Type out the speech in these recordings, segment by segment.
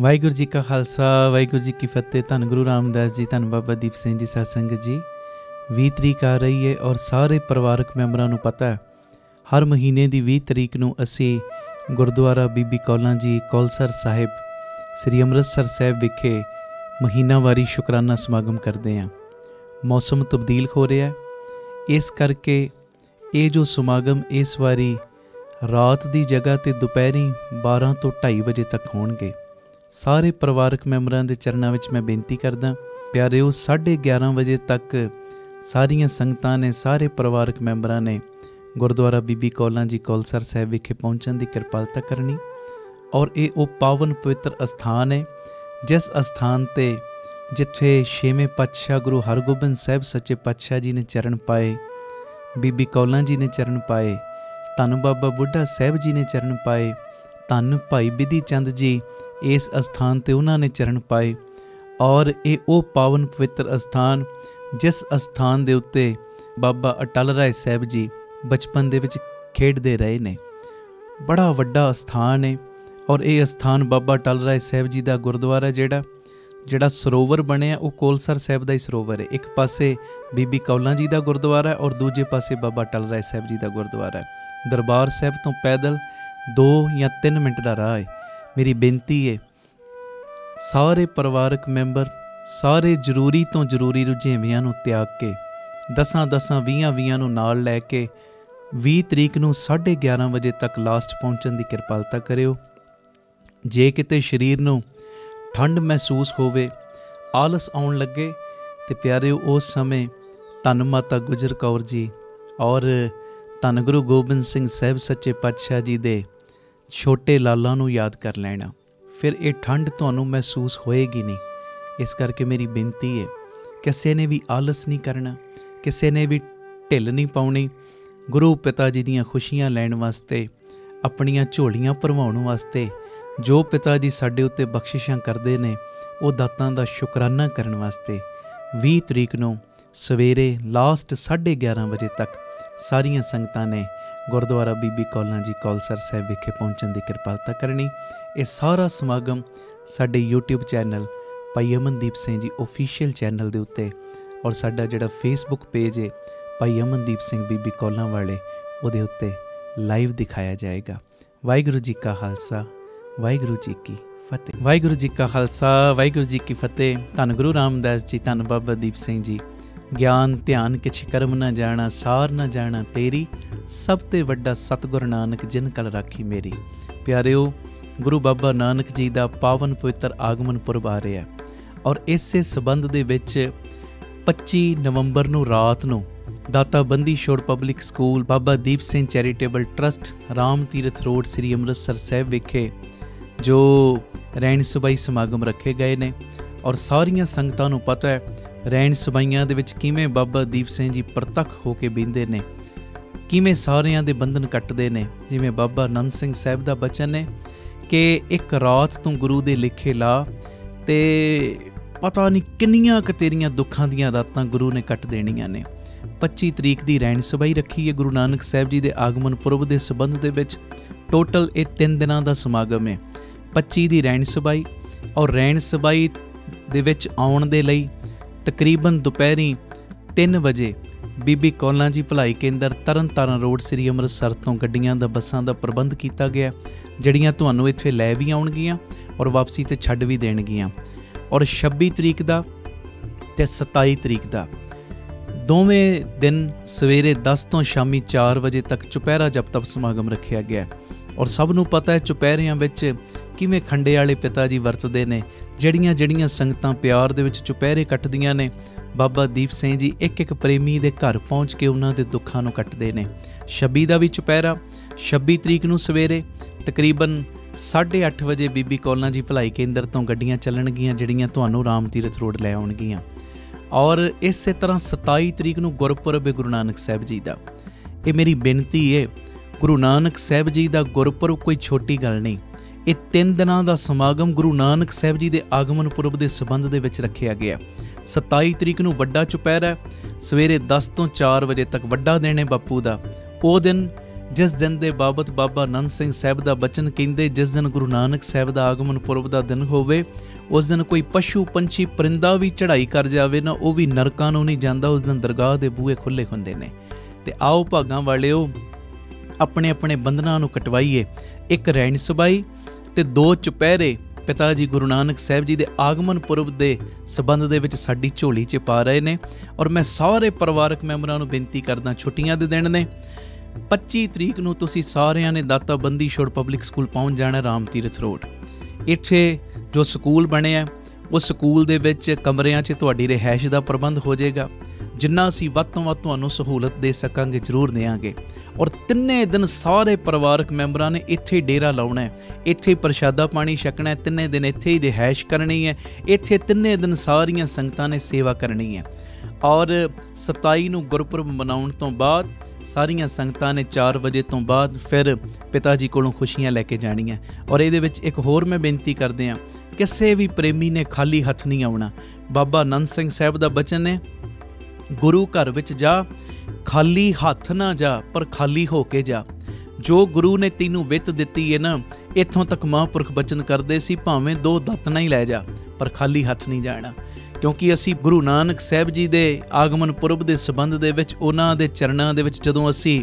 ਵਾਹਿਗੁਰੂ ਜੀ ਕਾ ਖਾਲਸਾ ਵਾਹਿਗੁਰੂ ਜੀ ਕੀ ਫਤਿਹ। ਧੰਨ ਗੁਰੂ ਰਾਮਦਾਸ ਜੀ, ਧੰਨ ਬਾਬਾ ਦੀਪ ਸਿੰਘ ਜੀ ਸਾਧ ਸੰਗਤ ਜੀ। 20 ਤਰੀਕ ਆ ਰਹੀ ਹੈ ਔਰ ਸਾਰੇ ਪਰਿਵਾਰਕ ਮੈਂਬਰਾਂ ਨੂੰ ਪਤਾ ਹੈ ਹਰ ਮਹੀਨੇ ਦੀ 20 ਤਰੀਕ ਨੂੰ ਅਸੀਂ ਗੁਰਦੁਆਰਾ ਬੀਬੀ ਕੌਲਾਂ ਜੀ ਕੌਲਸਰ ਸਾਹਿਬ ਸ੍ਰੀ ਅੰਮ੍ਰਿਤਸਰ ਸਾਹਿਬ ਵਿਖੇ ਮਹੀਨਾਵਾਰੀ ਸ਼ੁਕਰਾਨਾ ਸਮਾਗਮ ਕਰਦੇ ਹਾਂ। ਮੌਸਮ ਤਬਦੀਲ ਹੋ ਰਿਹਾ, ਇਸ ਕਰਕੇ ਇਹ ਜੋ ਸਮਾਗਮ ਇਸ ਵਾਰੀ ਰਾਤ ਦੀ ਜਗ੍ਹਾ 'ਤੇ ਦੁਪਹਿਰੀ 12 ਤੋਂ 2:30 ਵਜੇ ਤੱਕ ਹੋਣਗੇ। ਸਾਰੇ ਪਰਿਵਾਰਕ ਮੈਂਬਰਾਂ ਦੇ ਚਰਨਾਂ ਵਿੱਚ ਮੈਂ ਬੇਨਤੀ ਕਰਦਾ, ਪਿਆਰਿਓ 11:30 ਵਜੇ ਤੱਕ ਸਾਰੀਆਂ ਸੰਗਤਾਂ ਨੇ, ਸਾਰੇ ਪਰਿਵਾਰਕ ਮੈਂਬਰਾਂ ਨੇ ਗੁਰਦੁਆਰਾ ਬੀਬੀ ਕੌਲਾਂ ਜੀ ਕੌਲਸਰ ਸਾਹਿਬ ਵਿਖੇ ਪਹੁੰਚਣ ਦੀ ਕਿਰਪਾਲਤਾ ਕਰਨੀ। ਔਰ ਇਹ ਉਹ ਪਾਵਨ ਪਵਿੱਤਰ ਅਸਥਾਨ ਹੈ ਜਿਸ ਅਸਥਾਨ 'ਤੇ ਜਿੱਥੇ 6ਵੇਂ ਪਾਤਸ਼ਾਹ ਗੁਰੂ ਹਰਗੋਬਿੰਦ ਸਾਹਿਬ ਸੱਚੇ ਪਾਤਸ਼ਾਹ ਜੀ ਨੇ ਚਰਨ ਪਾਏ, ਬੀਬੀ ਕੌਲਾਂ ਜੀ ਨੇ ਚਰਨ ਪਾਏ, ਧੰਨ ਬਾਬਾ ਬੁੱਢਾ ਸਾਹਿਬ ਜੀ ਨੇ ਚਰਨ ਪਾਏ, ਧੰਨ ਭਾਈ ਬਿਧੀ ਚੰਦ ਜੀ ਇਸ ਅਸਥਾਨ 'ਤੇ ਉਹਨਾਂ ਨੇ ਚਰਨ ਪਾਏ। ਔਰ ਇਹ ਉਹ ਪਾਵਨ ਪਵਿੱਤਰ ਅਸਥਾਨ ਜਿਸ ਅਸਥਾਨ ਦੇ ਉੱਤੇ ਬਾਬਾ ਅਟਲ ਰਾਏ ਸਾਹਿਬ ਜੀ ਬਚਪਨ ਦੇ ਵਿੱਚ ਖੇਡਦੇ ਰਹੇ ਨੇ। ਬੜਾ ਵੱਡਾ ਅਸਥਾਨ ਹੈ ਔਰ ਇਹ ਅਸਥਾਨ ਬਾਬਾ ਅਟਲ ਰਾਏ ਸਾਹਿਬ ਜੀ ਦਾ ਗੁਰਦੁਆਰਾ ਜਿਹੜਾ ਸਰੋਵਰ ਬਣਿਆ ਉਹ ਕੌਲਸਰ ਸਾਹਿਬ ਦਾ ਹੀ ਸਰੋਵਰ ਹੈ। ਇੱਕ ਪਾਸੇ ਬੀਬੀ ਕੌਲਾਂ ਜੀ ਦਾ ਗੁਰਦੁਆਰਾ ਔਰ ਦੂਜੇ ਪਾਸੇ ਬਾਬਾ ਅਟਲ ਰਾਏ ਸਾਹਿਬ ਜੀ ਦਾ ਗੁਰਦੁਆਰਾ ਹੈ। ਦਰਬਾਰ ਸਾਹਿਬ ਤੋਂ ਪੈਦਲ 2 ਜਾਂ 3 ਮਿੰਟ ਦਾ ਰਾਹ ਹੈ। ਮੇਰੀ ਬੇਨਤੀ ਹੈ ਸਾਰੇ ਪਰਿਵਾਰਕ ਮੈਂਬਰ ਸਾਰੇ ਜ਼ਰੂਰੀ ਤੋਂ ਜ਼ਰੂਰੀ ਰੁਝੇਵਿਆਂ ਨੂੰ ਤਿਆਗ ਕੇ 10 20 ਨੂੰ ਨਾਲ ਲੈ ਕੇ 20 ਤਰੀਕ ਨੂੰ 11:30 ਵਜੇ ਤੱਕ ਲਾਸਟ ਪਹੁੰਚਣ ਦੀ ਕਿਰਪਾਲਤਾ ਕਰਿਓ। ਜੇ ਕਿਤੇ ਸਰੀਰ ਨੂੰ ਠੰਡ ਮਹਿਸੂਸ ਹੋਵੇ, ਆਲਸ ਆਉਣ ਲੱਗੇ, ਤੇ ਪਿਆਰਿਓ ਉਸ ਸਮੇਂ ਧੰਨ ਮਾਤਾ ਗੁਜਰ ਕੌਰ ਜੀ ਔਰ ਧੰਨ ਗੁਰੂ ਗੋਬਿੰਦ ਸਿੰਘ ਸਾਹਿਬ ਸੱਚੇ ਪਾਤਸ਼ਾਹ ਜੀ ਦੇ ਛੋਟੇ ਲਾਲਾਂ ਨੂੰ ਯਾਦ ਕਰ ਲੈਣਾ, ਫਿਰ ਇਹ ਠੰਡ ਤੁਹਾਨੂੰ ਮਹਿਸੂਸ ਹੋਏਗੀ ਨਹੀਂ। ਇਸ ਕਰਕੇ ਮੇਰੀ ਬੇਨਤੀ ਹੈ ਕਿਸੇ ਨੇ ਵੀ ਆਲਸ ਨਹੀਂ ਕਰਨਾ, ਕਿਸੇ ਨੇ ਵੀ ਢਿੱਲ ਨਹੀਂ ਪਾਉਣੀ। ਗੁਰੂ ਪਿਤਾ ਜੀ ਦੀਆਂ ਖੁਸ਼ੀਆਂ ਲੈਣ ਵਾਸਤੇ, ਆਪਣੀਆਂ ਝੋਲੀਆਂ ਭਰਵਾਉਣ ਵਾਸਤੇ, ਜੋ ਪਿਤਾ ਜੀ ਸਾਡੇ ਉੱਤੇ ਬਖਸ਼ਿਸ਼ਾਂ ਕਰਦੇ ਨੇ ਉਹ ਦਾਤਾਂ ਦਾ ਸ਼ੁਕਰਾਨਾ ਕਰਨ ਵਾਸਤੇ 20 ਤਰੀਕ ਨੂੰ ਸਵੇਰੇ ਲਾਸਟ 11:30 ਵਜੇ ਤੱਕ ਸਾਰੀਆਂ ਸੰਗਤਾਂ ਨੇ ਗੁਰਦੁਆਰਾ ਬੀਬੀ ਕੌਲਾਂ ਜੀ ਕੌਲਸਰ ਸਾਹਿਬ ਵਿਖੇ ਪਹੁੰਚਣ ਦੀ ਕਿਰਪਾਲਤਾ ਕਰਨੀ। ਇਹ ਸਾਰਾ ਸਮਾਗਮ ਸਾਡੇ YouTube ਚੈਨਲ ਭਾਈ ਅਮਨਦੀਪ ਸਿੰਘ ਜੀ ਓਫੀਸ਼ੀਅਲ ਚੈਨਲ ਦੇ ਉੱਤੇ ਔਰ ਸਾਡਾ ਜਿਹੜਾ ਫੇਸਬੁੱਕ ਪੇਜ ਹੈ ਭਾਈ ਅਮਨਦੀਪ ਸਿੰਘ ਬੀਬੀ ਕੌਲਾਂ ਵਾਲੇ, ਉਹਦੇ ਉੱਤੇ ਲਾਈਵ ਦਿਖਾਇਆ ਜਾਏਗਾ। ਵਾਹਿਗੁਰੂ ਜੀ ਕਾ ਖਾਲਸਾ ਵਾਹਿਗੁਰੂ ਜੀ ਕੀ ਫਤਿਹ। ਵਾਹਿਗੁਰੂ ਜੀ ਕਾ ਖਾਲਸਾ ਵਾਹਿਗੁਰੂ ਜੀ ਕੀ ਫਤਿਹ। ਧੰਨ ਗੁਰੂ ਰਾਮਦਾਸ ਜੀ, ਧੰਨ ਬਾਬਾ ਦੀਪ ਸਿੰਘ ਜੀ। ਗਿਆਨ ਧਿਆਨ ਕਿਛ ਕਰਮ ਨਾ ਜਾਣਾ, ਸਾਰ ਨਾ ਜਾਣਾ ਤੇਰੀ, ਸਭ ਤੇ ਵੱਡਾ ਸਤਿਗੁਰ ਨਾਨਕ ਜਿਨ ਕਲ ਰਾਖੀ ਮੇਰੀ। ਪਿਆਰਿਓ, ਗੁਰੂ ਬਾਬਾ ਨਾਨਕ ਜੀ ਦਾ ਪਾਵਨ ਪਵਿੱਤਰ ਆਗਮਨ ਪੁਰਬ ਆ ਰਿਹਾ ਔਰ ਇਸੇ ਸਬੰਧ ਦੇ ਵਿੱਚ 25 ਨਵੰਬਰ ਨੂੰ ਰਾਤ ਨੂੰ ਦਾਤਾ Bandi Chhor public school Baba Deep Singh charitable trust Ram Tirath road ਸ੍ਰੀ ਅੰਮ੍ਰਿਤਸਰ ਸਾਹਿਬ ਵਿਖੇ ਜੋ ਰਹਿਣ ਸਬਾਈ ਸਮਾਗਮ ਰੱਖੇ ਗਏ ਨੇ। ਔਰ ਸਾਰੀਆਂ ਸੰਗਤਾਂ ਨੂੰ ਪਤਾ ਹੈ ਰਹਿਣ ਸਬਾਈਆਂ ਦੇ ਵਿੱਚ ਕਿਵੇਂ ਬਾਬਾ ਦੀਪ ਸਿੰਘ ਜੀ ਪ੍ਰਤੱਖ ਹੋ ਕੇ ਬਹਿੰਦੇ ਨੇ, ਕਿਵੇਂ ਸਾਰਿਆਂ ਦੇ ਬੰਧਨ ਕੱਟਦੇ ਨੇ। ਜਿਵੇਂ ਬਾਬਾ ਆਨੰਦ ਸਿੰਘ ਸਾਹਿਬ ਦਾ ਬਚਨ ਹੈ ਕਿ ਇੱਕ ਰਾਤ ਤੂੰ ਗੁਰੂ ਦੇ ਲਿਖੇ ਲਾ ਤੇ ਪਤਾ ਨਹੀਂ ਕਿੰਨੀਆਂ ਕੁ ਤੇਰੀਆਂ ਦੁੱਖਾਂ ਦੀਆਂ ਰਾਤਾਂ ਗੁਰੂ ਨੇ ਕੱਟ ਦੇਣੀਆਂ ਨੇ। 25 ਤਰੀਕ ਦੀ ਰਹਿਣ ਸਬਾਈ ਰੱਖੀ ਹੈ ਗੁਰੂ ਨਾਨਕ ਸਾਹਿਬ ਜੀ ਦੇ ਆਗਮਨ ਪੁਰਬ ਦੇ ਸੰਬੰਧ ਦੇ ਵਿੱਚ। ਟੋਟਲ ਇਹ 3 ਦਿਨਾਂ ਦਾ ਸਮਾਗਮ ਹੈ। 25 ਦੀ ਰਹਿਣ ਸਬਾਈ ਔਰ ਰਹਿਣ ਸਬਾਈ ਦੇ ਵਿੱਚ ਆਉਣ ਦੇ ਲਈ ਤਕਰੀਬਨ ਦੁਪਹਿਰੀ 3 ਵਜੇ ਬੀਬੀ ਕੌਲਾਂ ਜੀ ਭਲਾਈ ਕੇਂਦਰ ਤਰਨਤਾਰਨ ਰੋਡ ਸ੍ਰੀ ਅੰਮ੍ਰਿਤਸਰ ਤੋਂ ਗੱਡੀਆਂ ਦਾ ਬੱਸਾਂ ਦਾ ਪ੍ਰਬੰਧ ਕੀਤਾ ਗਿਆ, ਜਿਹੜੀਆਂ ਤੁਹਾਨੂੰ ਇੱਥੇ ਲੈ ਵੀ ਆਉਣਗੀਆਂ ਔਰ ਵਾਪਸੀ 'ਤੇ ਛੱਡ ਵੀ ਦੇਣਗੀਆਂ। ਔਰ 26 ਤਰੀਕ ਦਾ ਅਤੇ 27 ਤਰੀਕ ਦਾ ਦੋਵੇਂ ਦਿਨ ਸਵੇਰੇ 10 ਤੋਂ ਸ਼ਾਮੀ 4 ਵਜੇ ਤੱਕ ਚੁਪਹਿਰਾ ਜਪ ਤਪ ਸਮਾਗਮ ਰੱਖਿਆ ਗਿਆ। ਔਰ ਸਭ ਨੂੰ ਪਤਾ ਹੈ ਚੁਪਹਿਰਿਆਂ ਵਿੱਚ ਕਿਵੇਂ ਖੰਡੇ ਵਾਲੇ ਪਿਤਾ ਜੀ ਵਰਤਦੇ ਨੇ। ਜਿਹੜੀਆਂ ਸੰਗਤਾਂ ਪਿਆਰ ਦੇ ਵਿੱਚ ਚੁਪਹਿਰੇ ਕੱਟਦੀਆਂ ਨੇ, ਬਾਬਾ ਦੀਪ ਸਿੰਘ ਜੀ ਇੱਕ ਪ੍ਰੇਮੀ ਦੇ ਘਰ ਪਹੁੰਚ ਕੇ ਉਹਨਾਂ ਦੇ ਦੁੱਖਾਂ ਨੂੰ ਕੱਟਦੇ ਨੇ। 26 ਦਾ ਵੀ ਚੁਪਹਿਰਾ 26 ਤਰੀਕ ਨੂੰ ਸਵੇਰੇ ਤਕਰੀਬਨ 8:30 ਵਜੇ ਬੀਬੀ ਕੌਲਾਂ ਜੀ ਭਲਾਈ ਕੇਂਦਰ ਤੋਂ ਗੱਡੀਆਂ ਚੱਲਣਗੀਆਂ, ਜਿਹੜੀਆਂ ਤੁਹਾਨੂੰ ਰਾਮ ਤੀਰਥ ਰੋਡ ਲੈ ਆਉਣਗੀਆਂ। ਔਰ ਇਸੇ ਤਰ੍ਹਾਂ 27 ਤਰੀਕ ਨੂੰ ਗੁਰਪੁਰਬ ਹੈ ਗੁਰੂ ਨਾਨਕ ਸਾਹਿਬ ਜੀ ਦਾ। ਇਹ ਮੇਰੀ ਬੇਨਤੀ ਹੈ, ਗੁਰੂ ਨਾਨਕ ਸਾਹਿਬ ਜੀ ਦਾ ਗੁਰਪੁਰਬ ਕੋਈ ਛੋਟੀ ਗੱਲ ਨਹੀਂ। ਇਹ 3 ਦਿਨਾਂ ਦਾ ਸਮਾਗਮ ਗੁਰੂ ਨਾਨਕ ਸਾਹਿਬ ਜੀ ਦੇ ਆਗਮਨ ਪੁਰਬ ਦੇ ਸੰਬੰਧ ਦੇ ਵਿੱਚ ਰੱਖਿਆ ਗਿਆ। 27 ਤਰੀਕ ਨੂੰ ਵੱਡਾ ਚੁਪਹਿਰਾ ਸਵੇਰੇ 10 ਤੋਂ 4 ਵਜੇ ਤੱਕ ਵੱਡਾ ਦਿਨ ਹੈ ਬਾਪੂ ਦਾ। ਉਹ ਦਿਨ जिस दिन के बाबत बाबा नंद सिंह साहब का बचन कहते, जिस दिन गुरु नानक साहब का आगमन पुरब का दिन होवे, उस दिन कोई पशु पंछी परिंदा भी चढ़ाई कर जाए ना, वो भी नरकां नूं नहीं जाता। उस दिन दरगाह के बूहे खुले होंदे ने। ते आओ भागां वालिओ, अपने अपने बंधनां नूं कटवाइए। एक रैण सबाई ते 2 चुपहरे पिता जी गुरु नानक साहब जी के आगमन पुरब के संबंध दे विच साडी झोली 'च पा रहे ने। और मैं सारे परिवारक मैंबरां नूं बेनती करदा, छुट्टियां दे दिन ने, 25 तरीक नूं तुसीं सारिਆਂ ने दाता बंदी छोड़ पब्लिक स्कूल पहुँच जाना, राम तीरथ रोड। इत्थे जो स्कूल बने आ, उस स्कूल दे विच कमरिਆਂ 'ਚ तुहाडी रिहाइश का प्रबंध हो जाएगा। जिन्ना असीं वध तों वध तुहानूं सहूलत दे सकांगे जरूर देंगे। और 3 दिन सारे परिवारक मैंबरां ने इत्थे ही डेरा लाउणा है, इत्थे ही प्रशादा पानी छकना है, 3 दिन इत्थे ही रिहाइश करनी है, इत्थे 3 दिन सारियां संगतां ने सेवा करनी है। और 27 नूं गुरपुरब मनाउण तो बाद सारियां संगतां ने 4 वजे तो बाद फिर पिता जी कोलों खुशियां लैके जाणियां। और इहदे विच एक होर मैं बेनती करदे हां, किसी भी प्रेमी ने खाली हथ नहीं आउणा। बाबा नंद सिंह साहब दा बचन है, गुरु घर विच जा, खाली हथ ना जा, पर खाली हो के जा। जो गुरु ने तैनूं वित दित्ती है ना, इत्थों तक महापुरख बचन करदे सी, भावें 2 दातना ही लै जा, पर खाली हथ नहीं जाना। क्योंकि असी गुरु नानक साहब जी के आगमन पुरब के संबंध दे विच उन्हां दे चरणां दे विच जदों असी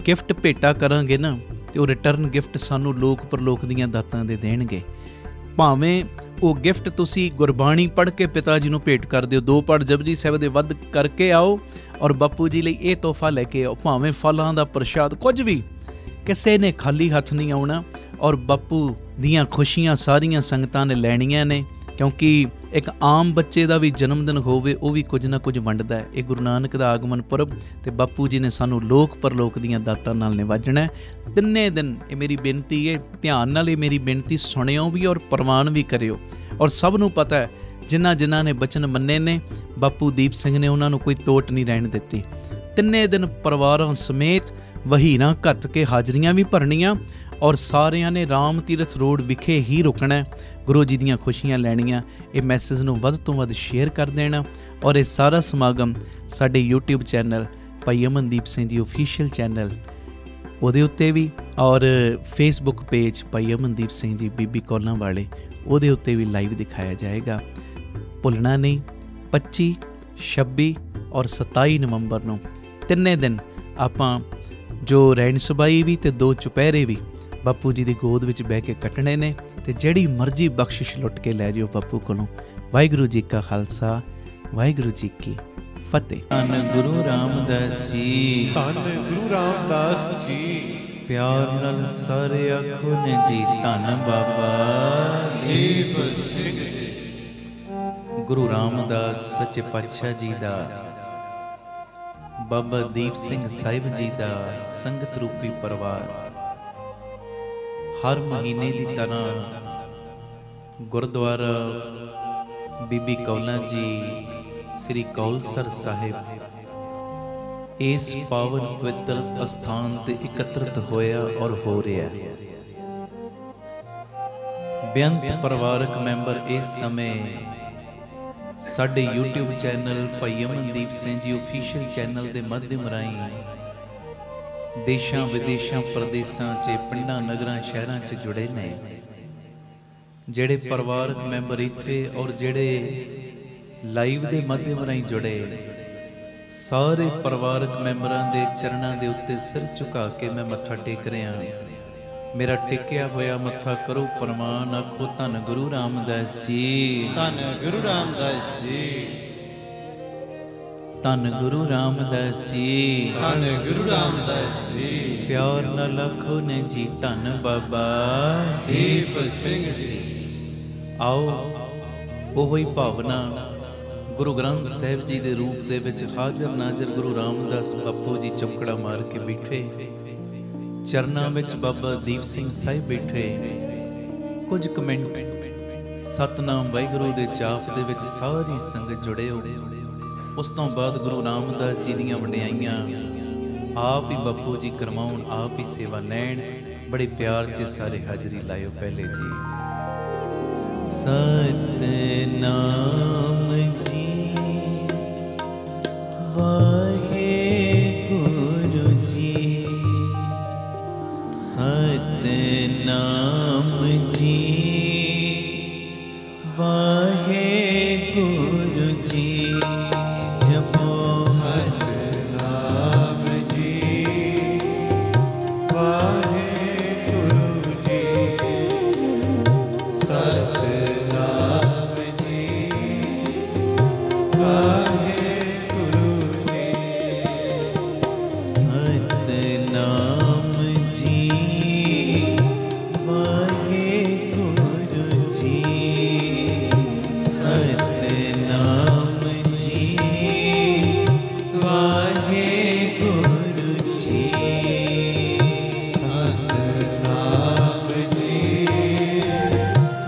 गिफ्ट भेटा करांगे ना, तो रिटर्न गिफ्ट सानूं लोक परलोक दीआं दातां दे देणगे। भावें वो गिफ्ट तुसी गुरबाणी पढ़ के पिता जी नूं भेंट कर दिओ, 2 पाठ जपजी साहब दे वध करके आओ और बापू जी लई ये तोहफा लैके आओ, भावें फलां दा प्रशाद, कुछ भी। किसी ने खाली हथ नहीं आउणा। और बापू दीआं खुशियां सारियां संगतां ने लैणियां ने। क्योंकि एक आम बच्चे का भी जन्मदिन होवे, वो भी कुछ ना कुछ वंडदा है। ये गुरु नानक का आगमन पुरब ते बापू जी ने सानू लोक परलोक दीआं दातां नाल निवाजना है। 3 दिन ये मेरी बेनती है, ध्यान नाल ये मेरी बेनती सुणिओ भी और प्रवान भी करिओ। और सब नूं पता है, जिन्हां जिन्हां ने बचन मन्ने ने, बापू दीप सिंह ने उन्हां नूं कोई तोट नहीं रहन दित्ती। 3 दिन परिवारां समेत वहीरां घत के हाजरियां भी भरनियां और सारिਆਂ ने राम तीरथ रोड विखे ही रुकना, गुरु जी दीआं खुशियां लैणियां। ये मैसेज नूं वध तो वध शेयर कर देना। और ये सारा समागम साडे यूट्यूब चैनल भाई अमनदीप सिंह जी ऑफिशियल चैनल उहदे उत्ते भी, और फेसबुक पेज भाई अमनदीप सिंह जी बीबी कौलां वाले, उहदे उत्ते भी लाइव दिखाया जाएगा। भुलना नहीं, 25, 26 और 27 नवंबर नूं 3 दिन आपां जो रैण सबाई भी ते 2 चुपहरे भी बापू जी की गोद विच बह के कटने ने। ते जिहड़ी मर्जी बख्शिश लुट के लै जाओ बापू कोलों। वाहिगुरू जी का खालसा, वाहिगुरू जी की फतेह। धन गुरु रामदास जी, धन गुरु रामदास जी। प्यार नाल सारे आखो ने जी, धन बाबा दीप सिंह जी। गुरु रामदास सच्चे पातशाह जी दा, बाबा दीप सिंह साहिब जी दा संगत रूपी परिवार हर महीने की तरह गुरुद्वारा बीबी कौला जी श्री कौलसर साहिब इस पावन पवित्र स्थान ते एकत्रित होया और हो रहा। बेअंत परिवारक मैंबर इस समय साडे यूट्यूब चैनल भाई अमनदीप सिंह जी ऑफिशियल चैनल के माध्यम राही देशां विदेशां प्रदेशां च पिंडां नगरां शहरां च जुड़े ने। जेड़े परिवारक मैंबर इत्थे और जेड़े लाइव के माध्यम राही जुड़े, सारे परिवारक मैंबरां दे चरणां दे उत्ते सिर झुका के मैं मत्था टेक रहा। मेरा टेकिया होया मत्था करो प्रमाण, आखो धन गुरु रामदास जी, धन गुरु रामदास जी, धन गुरु रामदास जी, धन गुरु रामदास जी। प्यार नाल आखो ने जी, धन बाबा दीप सिंह जी। आओ ओही भावना गुरु ग्रंथ साहिब जी के रूप दे विच हाजर नाजर गुरु रामदास बापू जी चौकड़ा मार के बैठे, चरनां विच बाबा दीप सिंह साहिब बैठे। कुछ कमेंट सतनाम वाहिगुरू दे जाप दे विच सारी संगत जुड़े हो। उस तो बाद गुरु रामदास जी दीआं वडियाइयां आप ही बापू जी करवाउण, आप ही सेवा लैण। बड़े प्यार च सारे हाजरी लायो। पहले जी सतनाम जी वाहिगुरू जी, वाहेगुरु जी जपो सतनाम जी वाहेगुरु जी सतनाम जी वाहेगुरु जी सतनाम जी वाहेगुरु जी सतनाम जी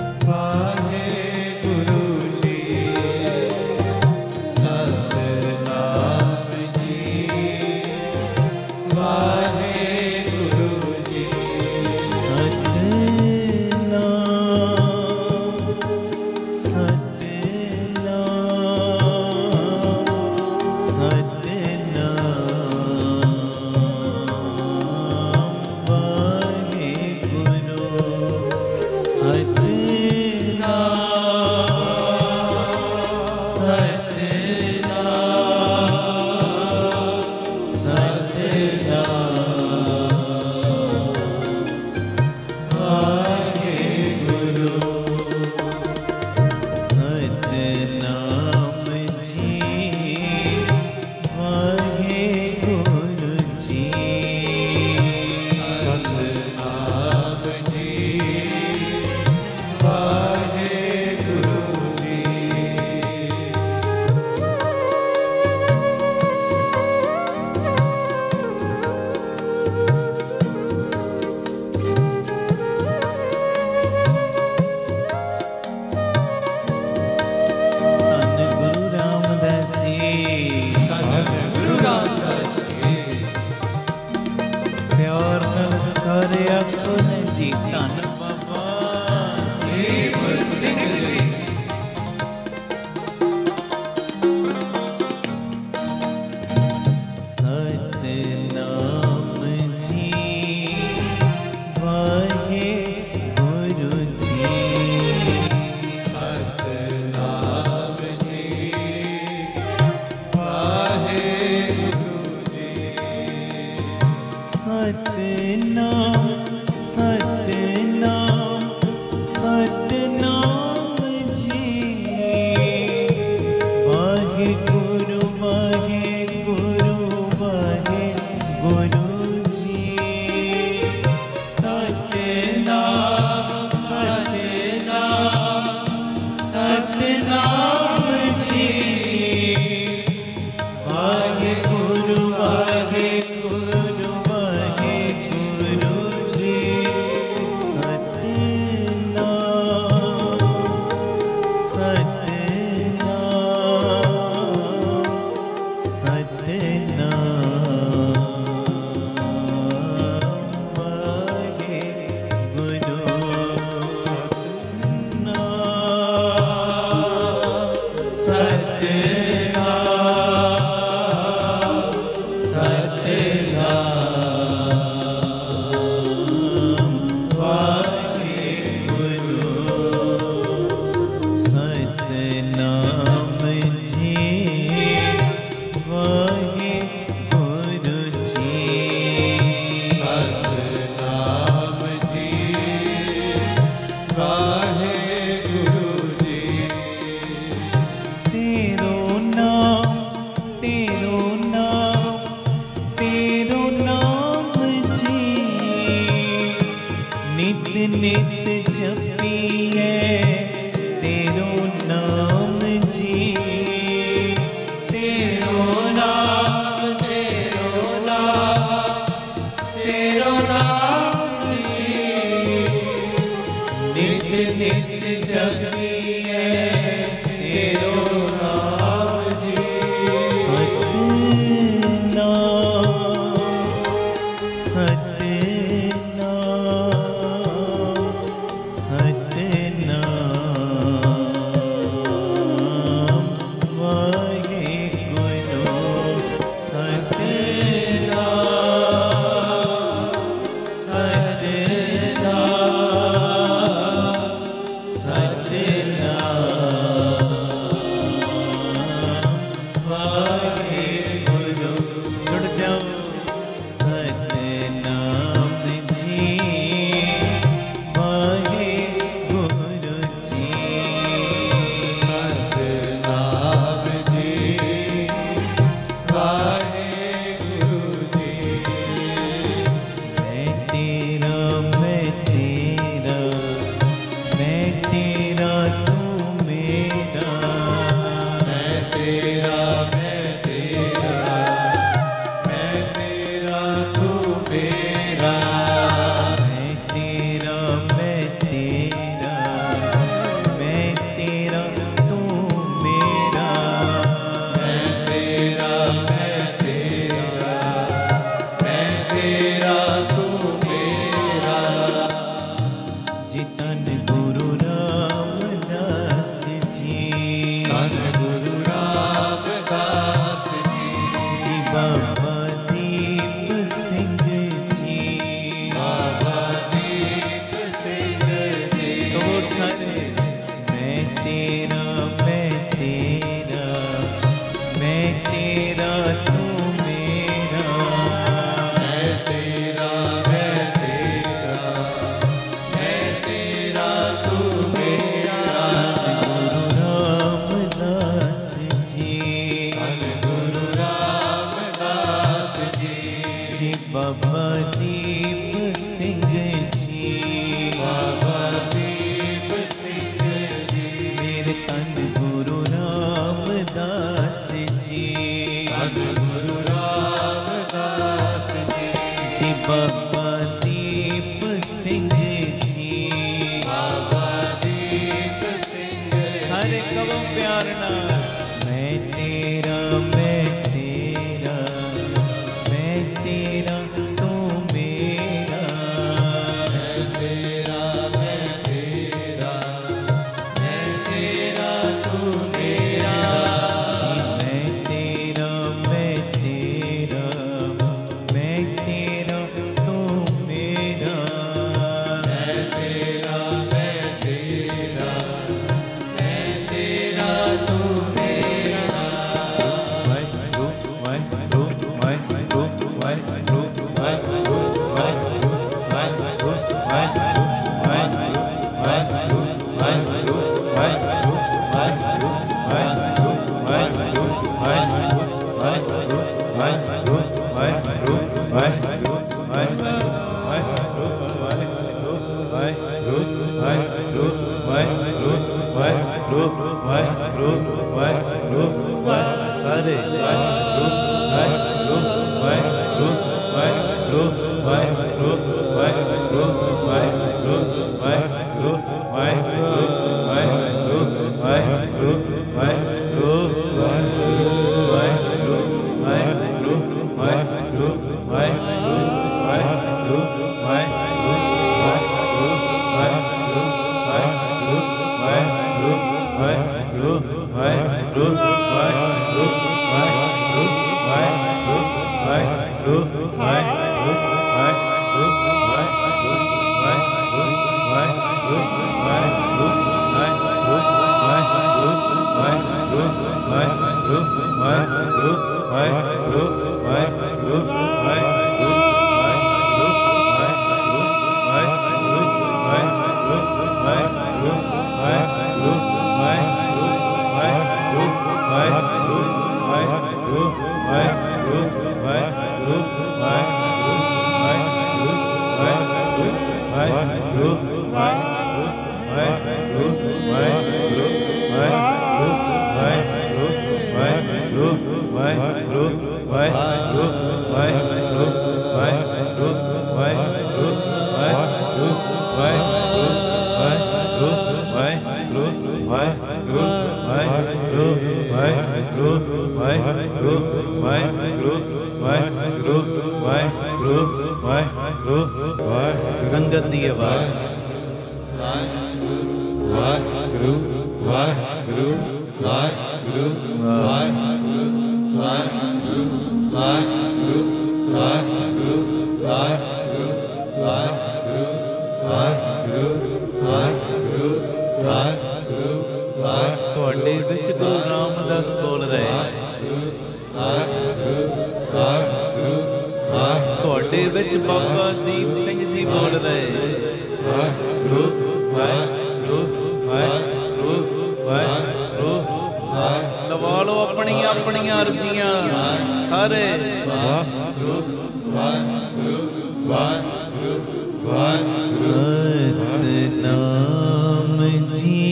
वाहेगुरु जी सतनाम जी वाहेगुरु जी सतनाम जी वाहेगुरु जी सतनाम मेरे धन गुरु रामदास जी, धन गुरु रामदास जी, जी बाबा दीप सिंह जी, बाबा दीप सिंह जी। सारे कवो प्यार नाल मैं तेरा तू मेरा, मैं तेरा तू मेरा। जी मैं तेरा तू मेरा, मैं तेरा तू मेरा। सारे संगत दी आवाज वाहिगुरु वाहिगुरु वाहिगुरु वाहिगुरु वाहिगुरु वाहिगुरु वाहिगुरु वाहिगुरु वाहिगुरु वाहिगुरु वाहिगुरु वाहिगुरु वाहिगुरु। ਤੁਹਾਡੇ ਵਿੱਚ ਗੁਰੂ ਰਾਮਦਾਸ ਬੋਲ ਰਹੇ, ਤੁਹਾਡੇ ਵਿੱਚ ਬਾਬਾ ਦੀਪ ਸਿੰਘ ਜੀ ਬੋਲ ਰਹੇ। ਵਾਹਿਗੁਰੂ ਵਾਹਿਗੁਰੂ ਵਾਹਿਗੁਰੂ ਵਾਹਿਗੁਰੂ। ਲਵਾ ਲਓ ਆਪਣੀਆਂ ਆਪਣੀਆਂ ਅਰਜ਼ੀਆਂ ਸਾਰੇ। ਵਾਹਿਗੁਰੂ ਵਾਹਿਗੁਰੂ ਵਾਹਿਗੁਰੂ ਵਾਹਿਗੁਰੂ। ਸਤਨਾਮ ਜੀ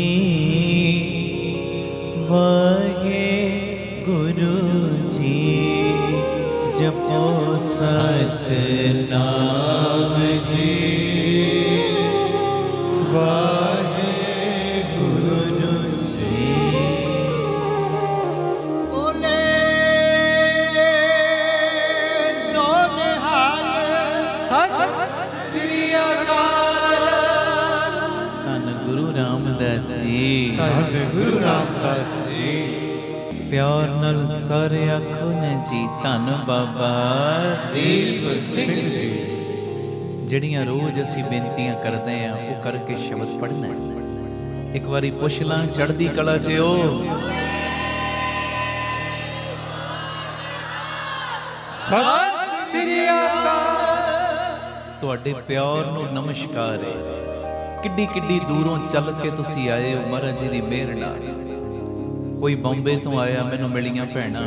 ਵਾਹਿਗੁਰੂ ਜੀ, ਜਪੋ ਸਤਨਾਮ ਜੀ ਵਾਹਿਗੁਰੂ ਜੀ। ਬੋਲੇ ਸੋ ਨਿਹਾਲ ਸਤਿ ਸ੍ਰੀ ਅਕਾਲ। ਧੰਨ ਗੁਰੂ ਰਾਮਦਾਸ ਜੀ, ਧੰਨ ਗੁਰੂ ਰਾਮਦਾਸ ਜੀ। ਪਿਆਰ ਨਾਲ ਸਾਰੇ ਆਖੋ ਨੇ ਜੀ ਧੰਨ ਬਾਬਾ ਦੀਪ ਸਿੰਘ ਜੀ। ਜਿਹੜੀਆਂ ਰੋਜ਼ ਅਸੀਂ ਬੇਨਤੀਆਂ ਕਰਦੇ ਆਂ ਉਹ ਕਰਕੇ ਸ਼ਬਦ ਪੜ੍ਹਨਾ। ਇੱਕ ਵਾਰੀ ਪੁੱਛ ਲਾਂ ਚੜ੍ਹਦੀ ਕਲਾ 'ਚ ਉਹ ਸਤਿ ਸ੍ਰੀ ਅਕਾਲ। ਤੁਹਾਡੇ ਪਿਆਰ ਨੂੰ ਨਮਸਕਾਰ ਹੈ। ਕਿੱਡੀ ਕਿੱਡੀ ਦੂਰੋਂ ਚੱਲ ਕੇ ਤੁਸੀਂ ਆਏ ਹੋ ਮਹਾਰਾਜ ਜੀ ਦੀ ਮਿਹਰ ਨਾਲ। ਕੋਈ ਬੰਬੇ ਤੋਂ ਆਇਆ, ਮੈਨੂੰ ਮਿਲੀਆਂ ਭੈਣਾਂ,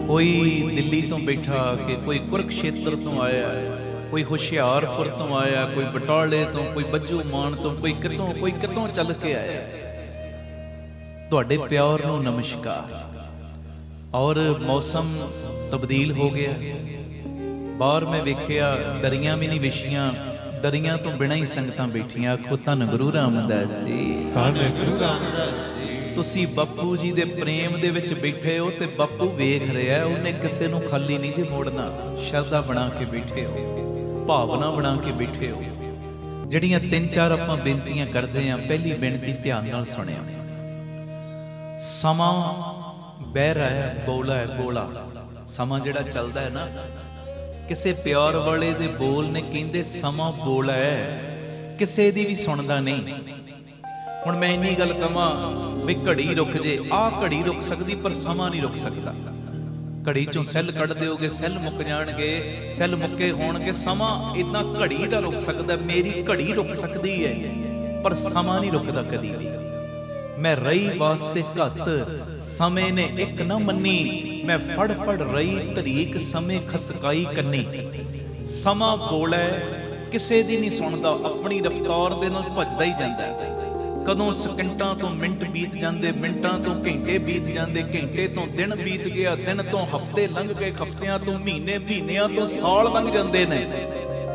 ਕੋਈ ਦਿੱਲੀ ਤੋਂ ਬੈਠਾ ਆ ਕੇ, ਕੋਈ ਕੁਰਕਸ਼ੇਤਰ ਤੋਂ ਆਇਆ, ਕੋਈ ਹੁਸ਼ਿਆਰਪੁਰ ਤੋਂ ਆਇਆ, ਕੋਈ ਬਟਾਲੇ ਤੋਂ, ਕੋਈ ਬੱਜੂ ਮਾਨ ਤੋਂ, ਕੋਈ ਕਿਤੋਂ ਚੱਲ ਕੇ ਆਇਆ। ਤੁਹਾਡੇ ਪਿਆਰ ਨੂੰ ਨਮਸਕਾਰ। और मौसम तब्दील हो गया, बाहर मैं वेखिया दरियां भी नहीं विछियां, दरियां तो बिना ही संगतां बैठियां। आखो धन गुरु रामदास जी, धन गुरु रामदास जी। तुसी बापू जी दे प्रेम दे विच बैठे हो ते बापू वेख रहा है, उन्हें किसी नूं खाली नहीं जे मोड़ना। शरदा बना के बैठे हो, भावना बना के बैठे हो। जिहड़ियां 3-4 आपां बेनतियां करदे हां, पहली बेनती ध्यान नाल सुणिया। समा बहरा है, बोला है, बोला समा जिहड़ा चलदा है ना, किसे प्यार वाले दे बोल ने कहंदे समा बोला है, किसे दी भी सुनदा नहीं। हुण मैं इन्नी गल कहां भी घड़ी रुक जे, आ घड़ी रुक सकदी पर समा नहीं रुक सकदा। घड़ी चों सैल कढ दिओगे, सैल मुक जाणगे, सैल मुक्के होणगे। समा इदां घड़ी दा रुक सकदा, मेरी घड़ी रुक सकदी है पर समा नहीं रुकदा कदी भी। मैं रही वास्ते घत, समय ने एक न मन्नी। मैं फड़ फड़ रही तरीक, समय खसकाई कन्नी। समा बोले किसे दी नहीं सुनदा, अपनी रफ्तार दे नाल भजदा ही जांदा है। कदों सकिंटां तो मिंट बीत जांदे, मिंटां तो घंटे बीत जांदे, घंटे तो दिन बीत गया, दिन तो हफ्ते लंघ गए, हफ्तियां तो महीने, महीनियां तो साल लंघ जांदे ने,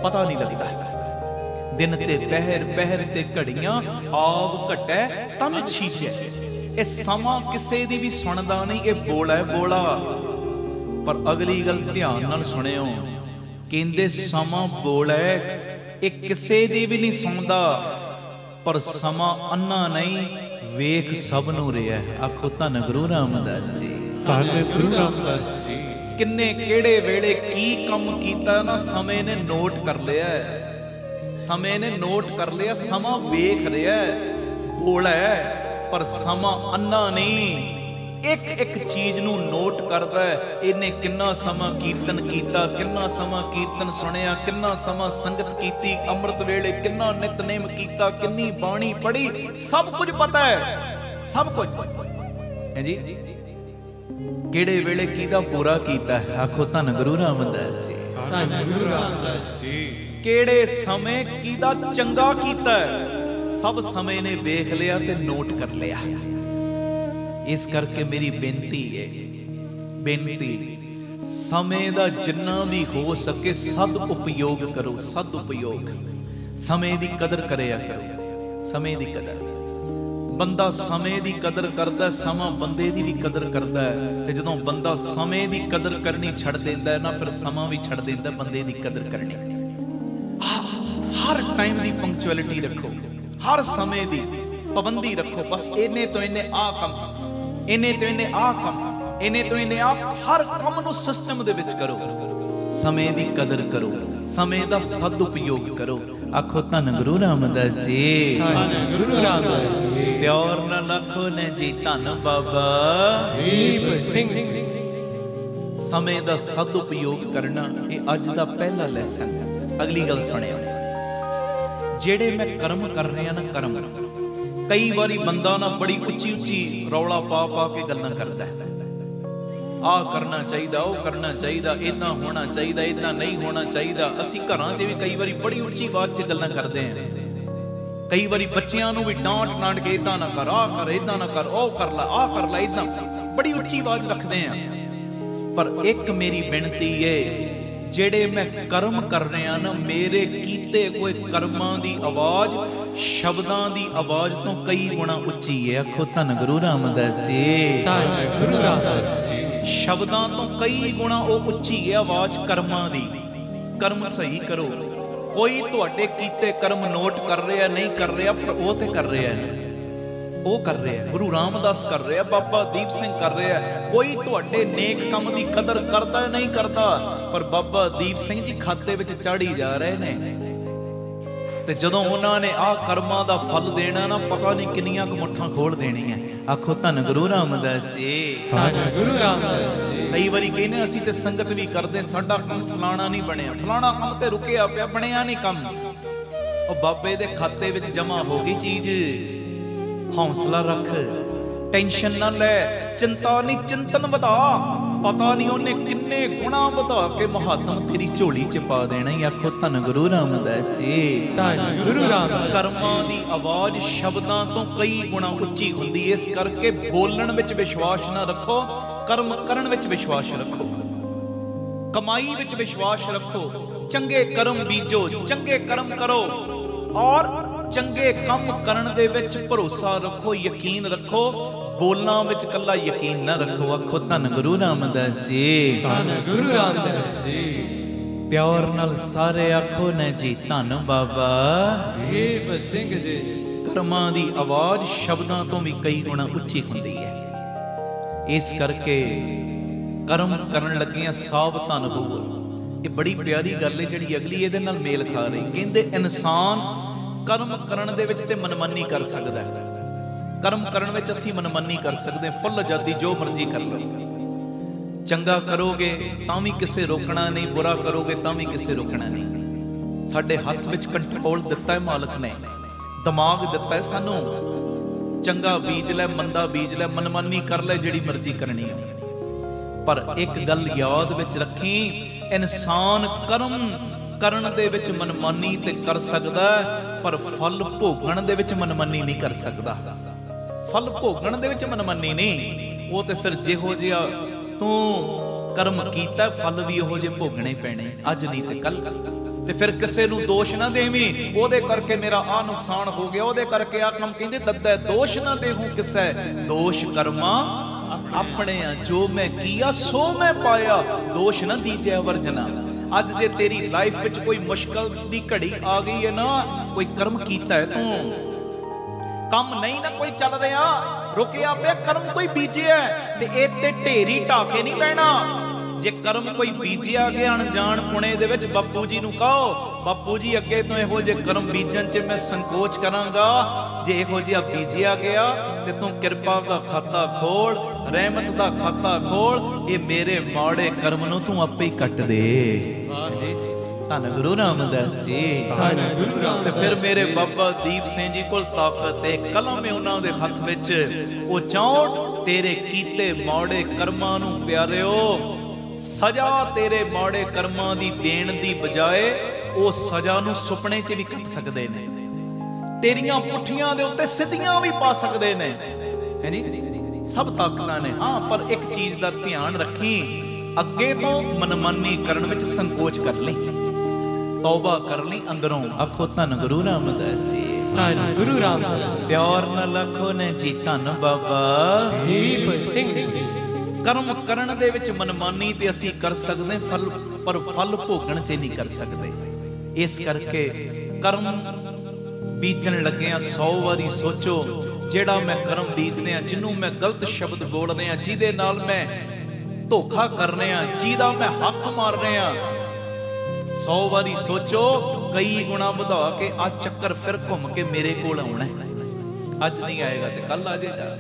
पता नहीं लगदा। दिन ते पहर, पहर ते घड़ियां, आव घटै तन छीचै। ये समा किसे दी भी सुनदा नहीं, ये बोला है बोला। पर अगली गल ध्यान नाल सुनियो, कहंदे समा बोला है, ये किसे दी भी नहीं सुनदा, पर समा अन्ना नहीं, वेख सब नूं रिहा है। आखो धन गुरु रामदास जी, धन गुरु रामदास जी। किन्ने केड़े वेले की कम कीता ना, समय ने नोट कर लिया है। समय ने नोट कर लिया, समा वेख रहा है, बोला है, पर समा अन्ना नहीं, एक एक चीज नूं नोट करदा है। इन्हें किन्ना समा कीर्तन कीता, किन्ना समा कीर्तन सुनिया, किन्ना समा संगत कीती, अमृत वेले किन्ना नितनेम कीता, किन्नी बाणी पढ़ी, सब कुछ पता है, सब कुछ है जी। किहड़े वेले कीदा बुरा कीता है, आखो धन गुरु रामदास जी, धन गुरु रामदास जी। केड़े समय कीदा चंगा कीता है, सब समय ने वेख लिया ते नोट कर लिया। इस करके मेरी बेनती है, बेनती समय दा जिन्ना भी हो सके सद उपयोग करो, सद उपयोग। समय दी कदर करिया करो, समय दी कदर। बंदा समय दी कदर करदा, समा बंदे दी भी कदर करदा है। ते जदों बंदा समय दी कदर करनी छड़ देंदा है ना, फिर समा भी छड़ देंदा बंदे दी कदर करनी। हर टाइम दी पंक्चुअलिटी रखो, हर समय दी पाबंदी रखो। बस इन्ने तो इन्ने आ कम, इन्ने तो इन्ने आ कम, इन्ने तो इन्ने आ, हर काम नूं सिस्टम दे विच करो। समय दी कदर करो, समय दा सदुपयोग करो। आखो धन गुरु रामदास जी, धन गुरु रामदास जी। प्यार नाल आखो ने जी धन बाबा दीप सिंह। समय दा सदुपयोग करना, ये अज दा पहला लैसन है। अगली गल सुनियो, जेड़े मैं कर्म कर रहा ना, कर्म कई बारी बंदा ना बड़ी उच्ची उच्ची रौला पा पा के गल्लां करदा है। आ करना चाहिए, वो करना चाहिए, इदां होना चाहिए, इदां नहीं होना चाहिए। असीं घरां 'च भी कई बारी बड़ी उच्ची आवाज़ 'च गल्लां करदे हैं। कई बारी बच्चियां नूं भी डांट डांट के इदां ना कर, आ कर, इदां ना कर, ओ कर ला, आ कर ला, इदां बड़ी उच्ची आवाज़ रखदे हैं। पर एक मेरी बेनती है, जेड़े मैं कर्म कर रहा ना, मेरे कीते कोई कर्मां दी आवाज़ शब्दां दी आवाज़ तो कई गुणा उच्ची है। आखो धन गुरु रामदास जी, धन गुरु रामदास जी। शब्दां तो कई गुणा वो उच्ची है आवाज़ कर्मां दी। कर्म सही करो। कोई तुहाडे कीते कर्म नोट कर रहा नहीं कर रहा, पर वो तो कर रहा है, वो कर रहे हैं। गुरु रामदास कर रहे हैं, बाबा दीप सिंह कर रहे हैं। कोई तुहाडे नेक काम की कदर करता नहीं करता, पर बाबा दीप सिंह जी खाते विच चाढ़ी जा रहे ने। ते जदों उन्होंने आ कर्मां दा फल देना ना, पता नहीं किन्नियां क मुट्ठां खोल देणियां। आखो धन गुरु रामदास जी, धन गुरु रामदास जी। कई बारी कहने असीं ते संगत भी करदे, साडा काम फलाना नहीं बनिया, फलाना काम ते रुकिया पिया, बनिया नहीं काम। ओ बाबे दे खाते विच जमा हो गई चीज। हौसला रख, टेंशन ना ले, चिंता नहीं चिंतन वधा। ਪਤਾ ਨਹੀਂ ਉਹਨੇ ਕਿੰਨੇ ਗੁਣਾ ਵਧਾ ਕੇ ਮਹਾਤਮ ਤੇਰੀ ਝੋਲੀ 'ਚ ਪਾ ਦੇਣਾ ਹੀ। ਆਖੋ ਧੰਨ ਗੁਰੂ ਰਾਮਦਾਸ ਜੀ। ਧੰਨ ਗੁਰੂ ਰਾਮਦਾਸ। ਕਰਮਾਂ ਦੀ ਆਵਾਜ਼ ਸ਼ਬਦਾਂ ਤੋਂ ਕਈ ਗੁਣਾ ਉੱਚੀ ਹੁੰਦੀ, ਇਸ ਕਰਕੇ ਬੋਲਣ ਵਿੱਚ ਵਿਸ਼ਵਾਸ ਨਾ ਰੱਖੋ, ਕਰਮ ਕਰਨ ਵਿੱਚ ਵਿਸ਼ਵਾਸ ਰੱਖੋ, ਕਮਾਈ ਵਿੱਚ ਵਿਸ਼ਵਾਸ ਰੱਖੋ। ਚੰਗੇ ਕਰਮ ਬੀਜੋ, ਚੰਗੇ ਕਰਮ ਕਰੋ ਔਰ ਚੰਗੇ ਕੰਮ ਕਰਨ ਦੇ ਵਿੱਚ ਭਰੋਸਾ ਰੱਖੋ, ਯਕੀਨ ਰੱਖੋ। ਬੋਲਣਾ ਵਿੱਚ ਕੱਲਾ ਯਕੀਨ ਨਾ ਰੱਖੋ। ਆਖੋ ਧੰਨ ਗੁਰੂ ਰਾਮਦਾਸ ਜੀ। ਧੰਨ ਗੁਰੂ ਰਾਮਦਾਸ ਜੀ। ਪਿਆਰ ਨਾਲ ਸਾਰੇ ਆਖੋ ਨਾ ਜੀ ਧੰਨ ਬਾਬਾ ਦੀਪ ਸਿੰਘ ਜੀ। ਕਰਮਾਂ ਦੀ ਆਵਾਜ਼ ਸ਼ਬਦਾਂ ਤੋਂ ਵੀ ਕਈ ਗੁਣਾ ਉੱਚੀ ਹੁੰਦੀ ਹੈ, ਇਸ ਕਰਕੇ ਕਰਮ ਕਰਨ ਲੱਗਿਆਂ ਸਾਵਧਾਨ ਹੋਵੋ। ਇਹ ਬੜੀ ਪਿਆਰੀ ਗੱਲ ਹੈ ਜਿਹੜੀ ਅਗਲੀ ਇਹਦੇ ਨਾਲ ਮੇਲ ਖਾ ਰਹੀ। ਕਹਿੰਦੇ ਇਨਸਾਨ ਕਰਮ ਕਰਨ ਦੇ ਵਿੱਚ ਤੇ ਮਨਮਾਨੀ ਕਰ ਸਕਦਾ ਹੈ। ਕਰਮ ਕਰਨ ਵਿੱਚ ਅਸੀਂ ਮਨਮਾਨੀ ਕਰ ਸਕਦੇ, ਫੁੱਲ ਆਜ਼ਾਦੀ, ਜੋ ਮਰਜ਼ੀ ਕਰ ਲਓ। ਚੰਗਾ ਕਰੋਗੇ ਤਾਂ ਵੀ ਕਿਸੇ ਰੋਕਣਾ ਨਹੀਂ, ਬੁਰਾ ਕਰੋਗੇ ਤਾਂ ਵੀ ਕਿਸੇ ਰੋਕਣਾ ਨਹੀਂ। ਸਾਡੇ ਹੱਥ ਵਿੱਚ ਕੰਟਰੋਲ ਦਿੱਤਾ ਹੈ ਮਾਲਕ ਨੇ, ਦਿਮਾਗ ਦਿੱਤਾ ਹੈ ਸਾਨੂੰ। ਚੰਗਾ ਬੀਜ ਲੈ, ਮੰਦਾ ਬੀਜ ਲੈ, ਮਨਮਾਨੀ ਕਰ ਲੈ, ਜਿਹੜੀ ਮਰਜ਼ੀ ਕਰਨੀ ਹੈ। ਪਰ ਇੱਕ ਗੱਲ ਯਾਦ ਵਿੱਚ ਰੱਖੀ, ਇਨਸਾਨ ਕਰਮ ਕਰਨ ਦੇ ਵਿੱਚ ਮਨਮਾਨੀ ਤੇ ਕਰ ਸਕਦਾ, ਪਰ ਫਲ ਭੋਗਣ ਦੇ ਵਿੱਚ ਮਨਮਾਨੀ ਨਹੀਂ ਕਰ ਸਕਦਾ। ਫਲ ਭੋਗਣ ਦੇ ਵਿੱਚ ਮਨਮਾਨੀ ਨਹੀਂ, ਉਹ ਤੇ ਫਿਰ ਜਿਹੋ ਜਿਹਾ ਤੂੰ ਕਰਮ ਕੀਤਾ ਫਲ ਵੀ ਉਹੋ ਜਿਹੇ ਭੋਗਣੇ ਪੈਣੇ, ਅੱਜ ਨਹੀਂ ਤੇ ਕੱਲ। ਤੇ ਫਿਰ ਕਿਸੇ ਨੂੰ ਦੋਸ਼ ਨਾ ਦੇਵੀਂ, ਉਹਦੇ ਕਰਕੇ ਮੇਰਾ ਆ ਨੁਕਸਾਨ ਹੋ ਗਿਆ, ਉਹਦੇ ਕਰਕੇ ਆ ਕੰਮ। ਕਹਿੰਦੇ ਦੱਦਾ ਦੋਸ਼ ਨਾ ਦੇਹੂੰ ਕਿਸੈ, ਦੋਸ਼ ਕਰਮਾ ਆਪਣੇ ਆ, ਜੋ ਮੈਂ ਕੀਆ ਸੋ ਮੈਂ ਪਾਇਆ, ਦੋਸ਼ ਨਾ ਦੀਜੈ ਵਰਜਨਾ। ਅੱਜ ਜੇ ਤੇਰੀ ਲਾਈਫ ਵਿੱਚ ਕੋਈ ਮੁਸ਼ਕਲ ਦੀ ਘੜੀ ਆ ਗਈ ਹੈ ਨਾ, ਕੋਈ ਕਰਮ ਕੀਤਾ ਹੈ ਤੂੰ, ਕੰਮ ਨਹੀਂ ਨਾ ਕੋਈ ਚੱਲ ਰਿਹਾ, ਰੁਕਿਆ ਪਿਆ, ਕਰਮ ਕੋਈ ਬੀਜਿਆ ਤੇ ਇਹ ਤੇ ਢੇਰੀ ਢਾਕੇ ਨਹੀਂ ਬਹਿਣਾ। ਜੇ ਕਰਮ ਕੋਈ ਬੀਜਿਆ ਗਿਆ ਅਣਜਾਣ ਪੁਣੇ ਦੇ ਵਿੱਚ, ਬਾਪੂ ਜੀ ਨੂੰ ਕਹੋ ਬਾਪੂ ਜੀ ਅੱਗੇ ਤੋਂ ਇਹੋ ਜਿਹੇ ਕਰਮ ਬੀਜਣ 'ਚ ਮੈਂ ਸੰਕੋਚ ਕਰਾਂਗਾ। ਜੇ ਇਹੋ ਜਿਹਾ ਬੀਜਿਆ ਗਿਆ ਤੇ ਤੂੰ ਕਿਰਪਾ ਦਾ ਖਾਤਾ ਖੋਲ, ਰਹਿਮਤ ਦਾ ਖਾਤਾ ਖੋਲ, ਇਹ ਮੇਰੇ ਮਾੜੇ ਕਰਮ ਨੂੰ ਤੂੰ ਆਪੇ ਹੀ ਕੱਟ ਦੇ। ਧੰਨ ਗੁਰੂ ਰਾਮਦਾਸ ਜੀ। ਧੰਨ ਗੁਰੂ ਰਾਮਦਾਸ। ਤੇ ਫਿਰ ਮੇਰੇ ਬਾਬਾ ਦੀਪ ਸਿੰਘ ਜੀ ਕੋਲ ਤਾਕਤ ਤੇ ਕਲਮ ਹੈ ਉਹਨਾਂ ਦੇ ਹੱਥ ਵਿੱਚ। ਉਹ ਚਾਹੁਣ ਤੇਰੇ ਕੀਤੇ ਮਾੜੇ ਕਰਮਾਂ ਨੂੰ ਪਿਆਰਿਓ, ਸਜ਼ਾ ਤੇਰੇ ਮਾੜੇ ਕਰਮਾਂ ਦੀ ਦੇਣ ਦੀ ਬਜਾਏ ਉਹ ਸਜ਼ਾ ਨੂੰ ਸੁਪਨੇ 'ਚ ਵੀ ਕੱਟ ਸਕਦੇ ਨੇ, ਤੇਰੀਆਂ ਪੁੱਠੀਆਂ ਦੇ ਉੱਤੇ ਸਿੱਧੀਆਂ ਵੀ ਪਾ ਸਕਦੇ ਨੇ, ਹੈ ਨੀ? ਸਭ ਤਾਕਤਾਂ ਨੇ। ਹਾਂ, ਪਰ ਇੱਕ ਚੀਜ਼ ਦਾ ਧਿਆਨ ਰੱਖੀ, ਅੱਗੇ ਤੋਂ ਮਨਮਾਨੀ ਕਰਨ ਵਿੱਚ ਸੰਕੋਚ ਕਰ ਲਈ, ਤੌਬਾ ਕਰ ਲਈ ਅੰਦਰੋਂ। ਆਖੋ ਧੰਨ ਗੁਰੂ ਰਾਮਦਾਸ ਜੀ। ਧੰਨ ਗੁਰੂ ਰਾਮਦਾਸ। ਪਿਆਰ ਨਾਲ ਆਖੋ ਨੇ ਜੀ ਧੰਨ ਬਾਬਾ ਦੀਪ ਸਿੰਘ ਜੀ। ਕਰਮ ਕਰਨ ਦੇ ਵਿੱਚ ਮਨਮਾਨੀ ਤੇ ਅਸੀਂ ਕਰ ਸਕਦੇ ਫਲ, ਪਰ ਫਲ ਭੋਗਣ 'ਚ ਨਹੀਂ ਕਰ ਸਕਦੇ। ਇਸ ਕਰਕੇ ਕਰਮ ਬੀਜਣ ਲੱਗਿਆਂ 100 ਵਾਰੀ ਸੋਚੋ, ਜਿਹੜਾ ਮੈਂ ਕਰਮ ਬੀਜਦੇ ਆ, ਜਿਹਨੂੰ ਮੈਂ ਗਲਤ ਸ਼ਬਦ ਬੋਲ ਰਿਹਾ, ਜਿਹਦੇ ਨਾਲ ਮੈਂ ਧੋਖਾ ਕਰ ਰਿਹਾ, ਜਿਹਦਾ ਮੈਂ ਹੱਕ ਮਾਰ ਰਿਹਾ, 100 ਵਾਰੀ ਸੋਚੋ, ਕਈ ਗੁਣਾ ਵਧਾ ਕੇ ਆ ਚੱਕਰ ਫਿਰ ਘੁੰਮ ਕੇ ਮੇਰੇ ਕੋਲ ਆਉਣਾ। ਅੱਜ ਨਹੀਂ ਆਏਗਾ ਤੇ ਕੱਲ ਆ ਜਾਏਗਾ।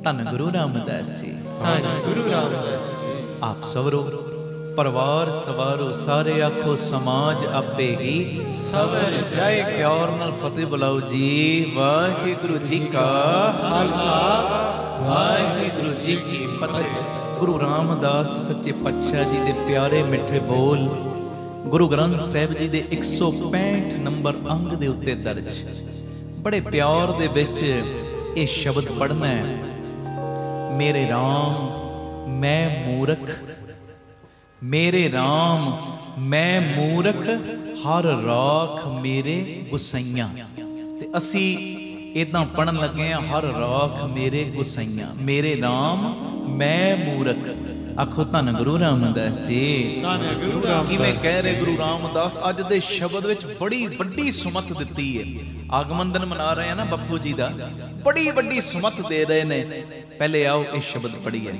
ਧੰਨ ਗੁਰੂ ਰਾਮਦਾਸ ਜੀ। ਧੰਨ ਗੁਰੂ ਰਾਮਦਾਸ ਜੀ। ਆਪ ਸਵਰੋ, ਪਰਿਵਾਰ ਸਵਾਰੋ, ਸਾਰੇ ਆਖੋ ਸਮਾਜ ਆਪੇ ਹੀ ਸਵਰ ਜਾਏ। ਪਿਆਰ ਨਾਲ ਫਤਿਹ ਬੁਲਾਓ ਜੀ। ਵਾਹਿਗੁਰੂ ਜੀ ਕਾ ਖਾਲਸਾ, ਵਾਹਿਗੁਰੂ ਜੀ ਕੀ ਫਤਿਹ। ਗੁਰੂ ਰਾਮਦਾਸ ਸੱਚੇ ਪਾਤਸ਼ਾਹ ਜੀ ਦੇ ਪਿਆਰੇ ਮਿੱਠੇ ਬੋਲ ਗੁਰੂ ਗ੍ਰੰਥ ਸਾਹਿਬ ਜੀ ਦੇ 165 ਨੰਬਰ ਅੰਗ ਦੇ ਉੱਤੇ ਦਰਜ। ਬੜੇ ਪਿਆਰ ਦੇ ਵਿੱਚ ਇਹ ਸ਼ਬਦ ਪੜ੍ਹਨਾ ਹੈ। ਮੇਰੇ ਰਾਮ ਮੈਂ ਮੂਰਖ, ਮੇਰੇ ਰਾਮ ਮੈਂ ਮੂਰਖ, ਹਰ ਰਾਖ ਮੇਰੇ ਗੁਸਈਆਂ। ਤੇ ਅਸੀਂ ਇਦਾਂ ਪੜਨ ਲੱਗੇ ਆ, ਹਰ ਰਾਖ ਮੇਰੇ ਗੁਸਈਆਂ, ਮੇਰੇ ਰਾਮ ਮੈਂ ਮੂਰਖ। ਆਖੋ ਧੰਨ ਗੁਰੂ ਰਾਮਦਾਸ ਜੀ। ਧੰਨ ਗੁਰੂ ਰਾਮਦਾਸ। ਕਿਵੇਂ ਕਹਿ ਰਹੇ ਗੁਰੂ ਰਾਮਦਾਸ ਅੱਜ ਦੇ ਸ਼ਬਦ ਵਿੱਚ ਬੜੀ ਵੱਡੀ ਸੁਮਤ ਦਿੱਤੀ ਹੈ। ਆਗਮਨ ਦਿਨ ਮਨਾ ਰਹੇ ਆ ਨਾ ਬਾਪੂ ਜੀ ਦਾ, ਬੜੀ ਵੱਡੀ ਸੁਮਤ ਦੇ ਰਹੇ ਨੇ। ਪਹਿਲੇ ਆਓ ਇਹ ਸ਼ਬਦ ਪੜ੍ਹੀਏ।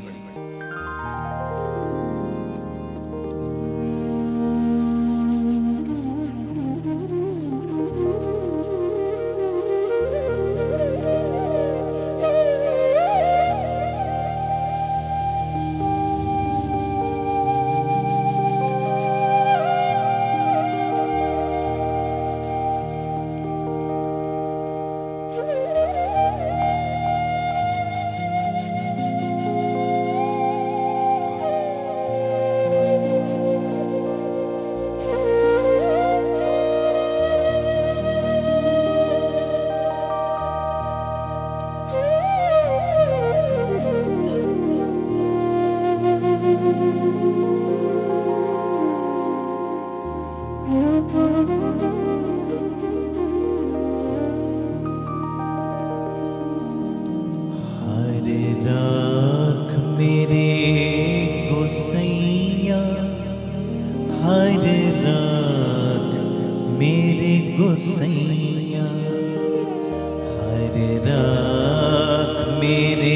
गोसैया हर राख मेरे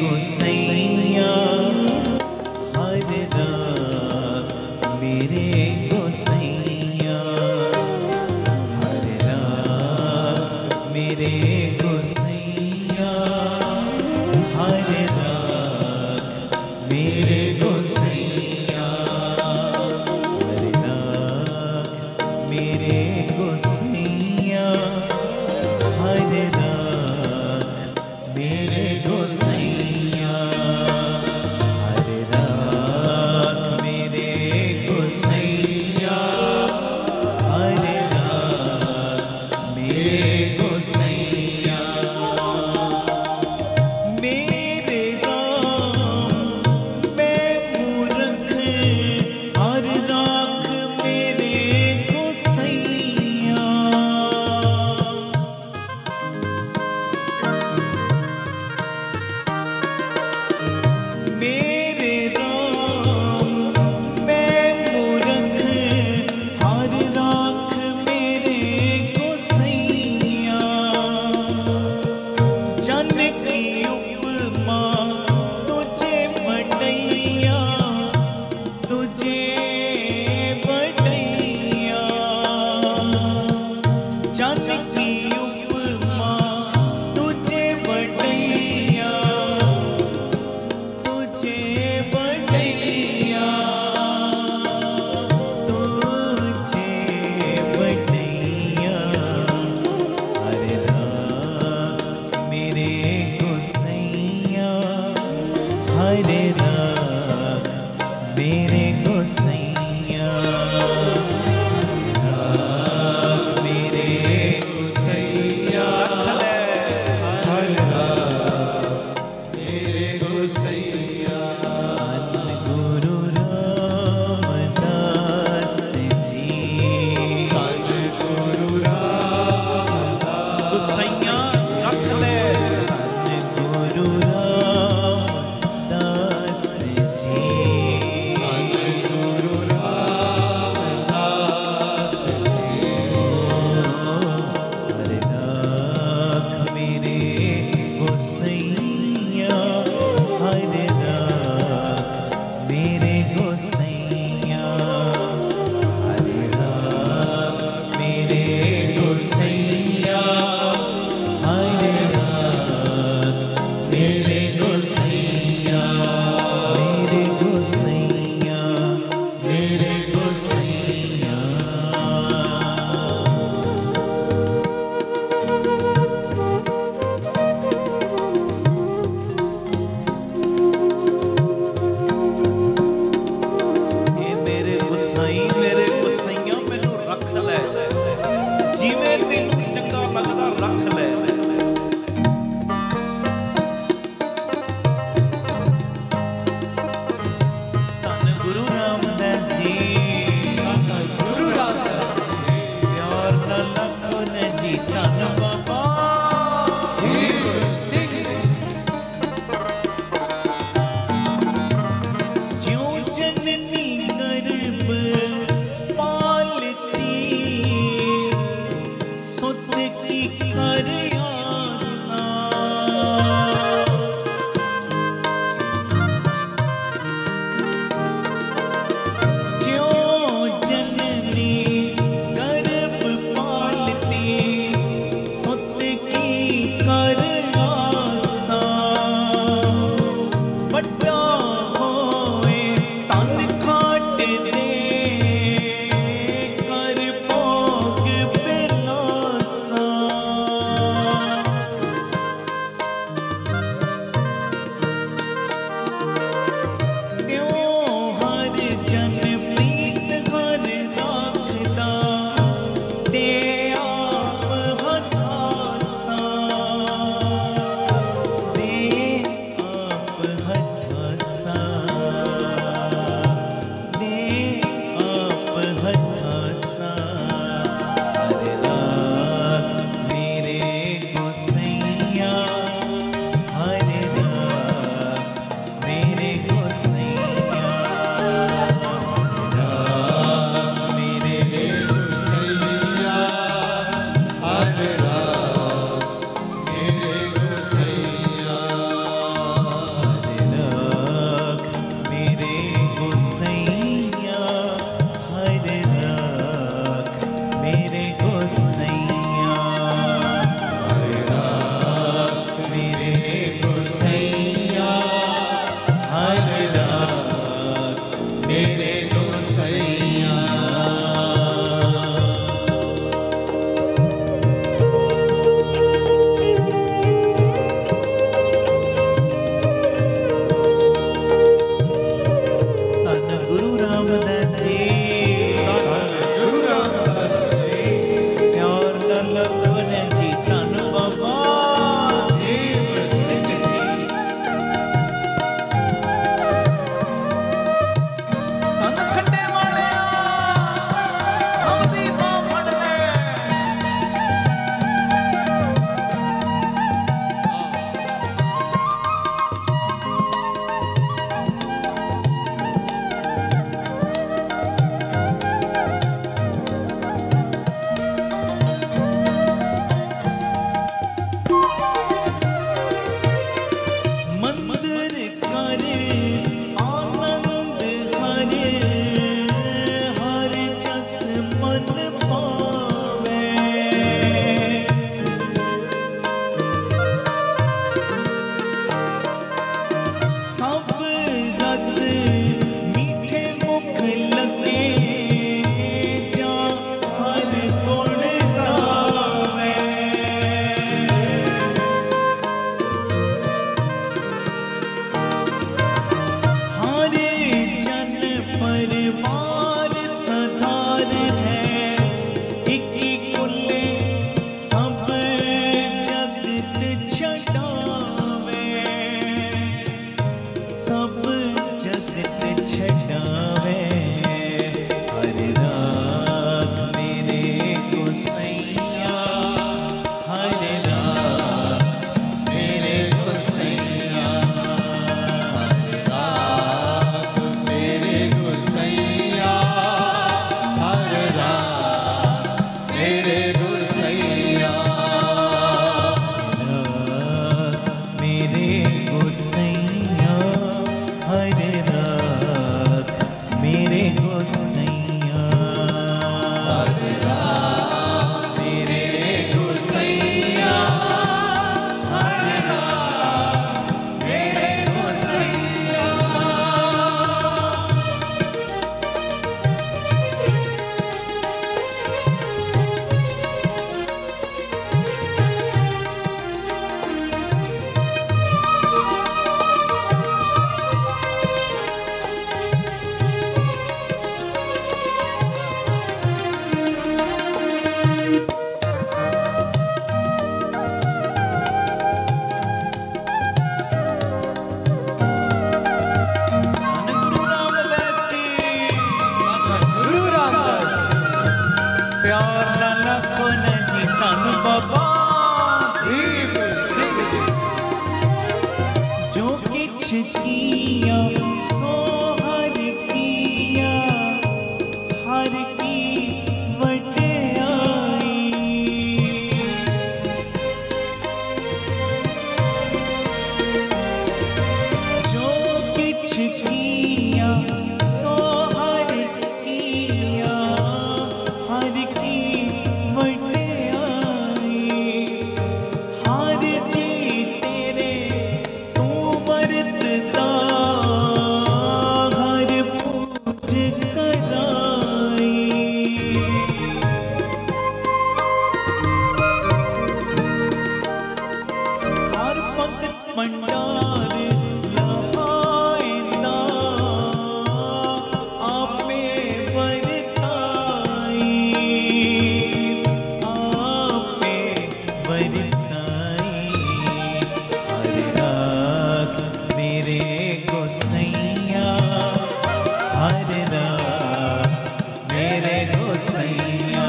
गोसैया हर राख मेरे गोसैया हर राख मेरे गोसैया हर राख मेरे गोसैया हर राख मेरे गोसैया हर राख मेरे गोसैया हर राख मेरे गोसैया हर राख मेरे गोसैया मेरे राम मैं मूर्ख हर राख मेरे गोसैया मेरे राम मैं मूर्ख हर राख मेरे गोसैया जन की उपमा तुझे बड़ैया तुझे बड़ैया जन की उपमा तुझे बड़ैया तुझे बड़ैया तुझे बड़ैया हर राख मेरे गोसैया हर राख मेरे गोसैया राख मेरे गोसैया हर राख मेरे गोसैया धन गुरु रामदास जी धन गुरु रामदास गोसैया रख ले धन गुरु रामदास छटावे सब जगत छटावे हर राख मेरे गोसैया हर राख मेरे गोसैया हर राख मेरे गोसैया हर राख मेरे गोसैया मेरे गोसैया हर राख मेरे गोसैया हर राख मेरे गोसैया हर राख मेरे गोसैया गुरु रामदास जी गुरु रामदास प्यार ना लखो न जी धन बाबा दीप सिंह जी जो किछ किया सो हर किया हर की वड्याई जो किछ किया सो हर किया हर की वड्याई हर जी तेरे तू मरता हर पूज कराई हर भगत भंडार लहाएंदा आपे वरताई आपे वरताई हर राख मेरे गोसैया हर राख मेरे गोसैया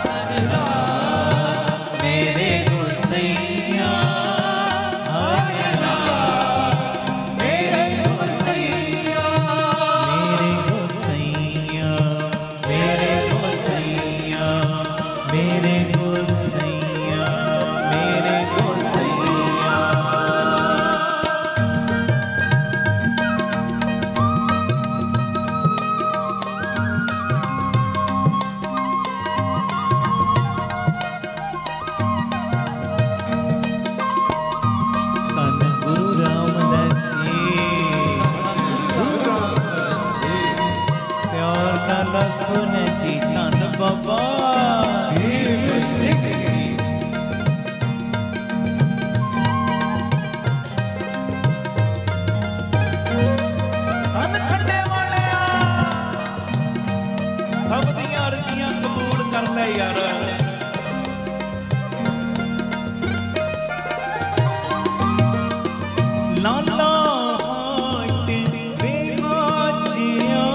हर राख मेरे गोसैया हर राख मेरे गोसैया मेरे गोसैया मेरे गोसैया मेरे गोसैया मेरे गोसैया धन गुरु रामदास जी प्यार ना लखो न जी धन बाबा दीप सिंह जी धन खंडे वाले सब दियां अर्जियां कबूल कर ले यार लाला हाट बेहाजिया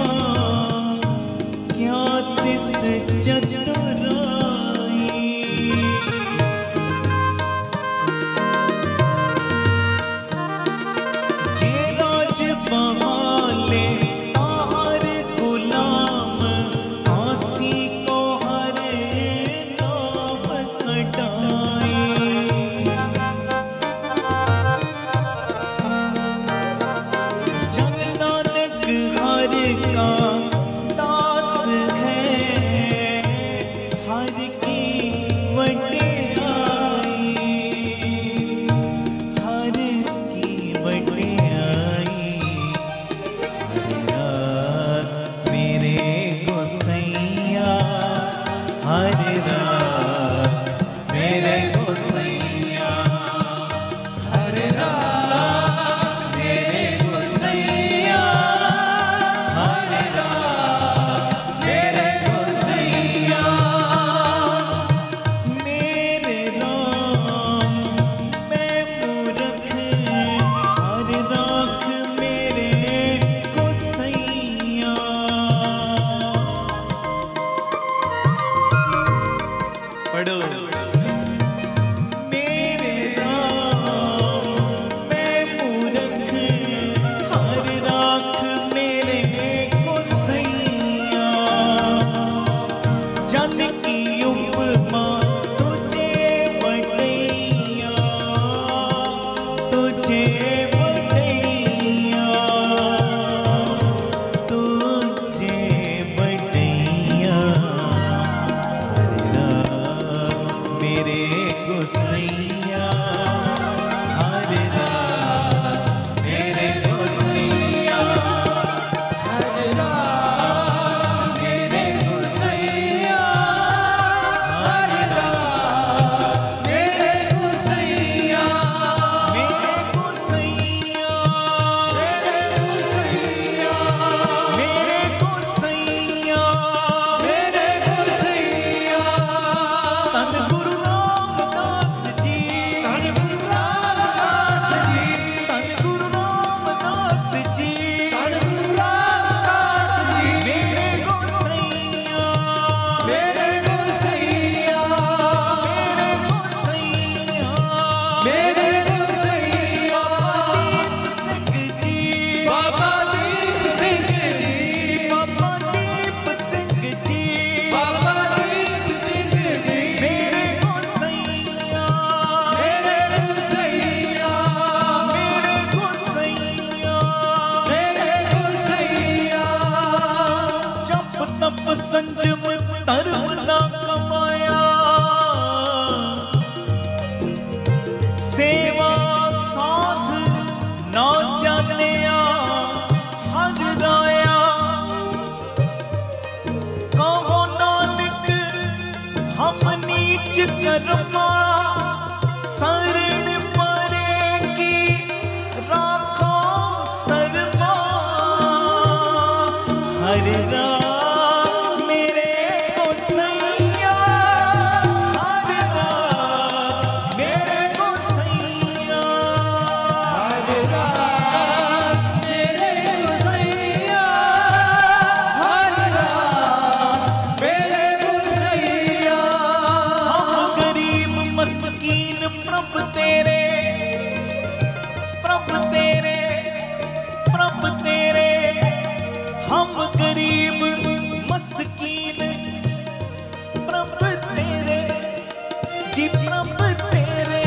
क्या तिस चतुराई जे राज बहाले ताहर गुलाम आसी को हर नाम कटाई जन नानक हर का दास है हर की वड्याई हर की वड्याई सेवा साध ना जानिया हर राया। कहो नानक हम नीच कर्मा शरण परे की राखो शर्मा। हर राम मेरे गोसैया, हर राम मेरे गोसैया, हर राम मेरे गोसैया, हर राम मेरे गोसैया। हम गरीब मस्कीन प्रभु तेरे, प्रभु तेरे, प्रभु तेरे। हम गरीब मस्कीन प्रभु तेरे जी, प्रभु तेरे,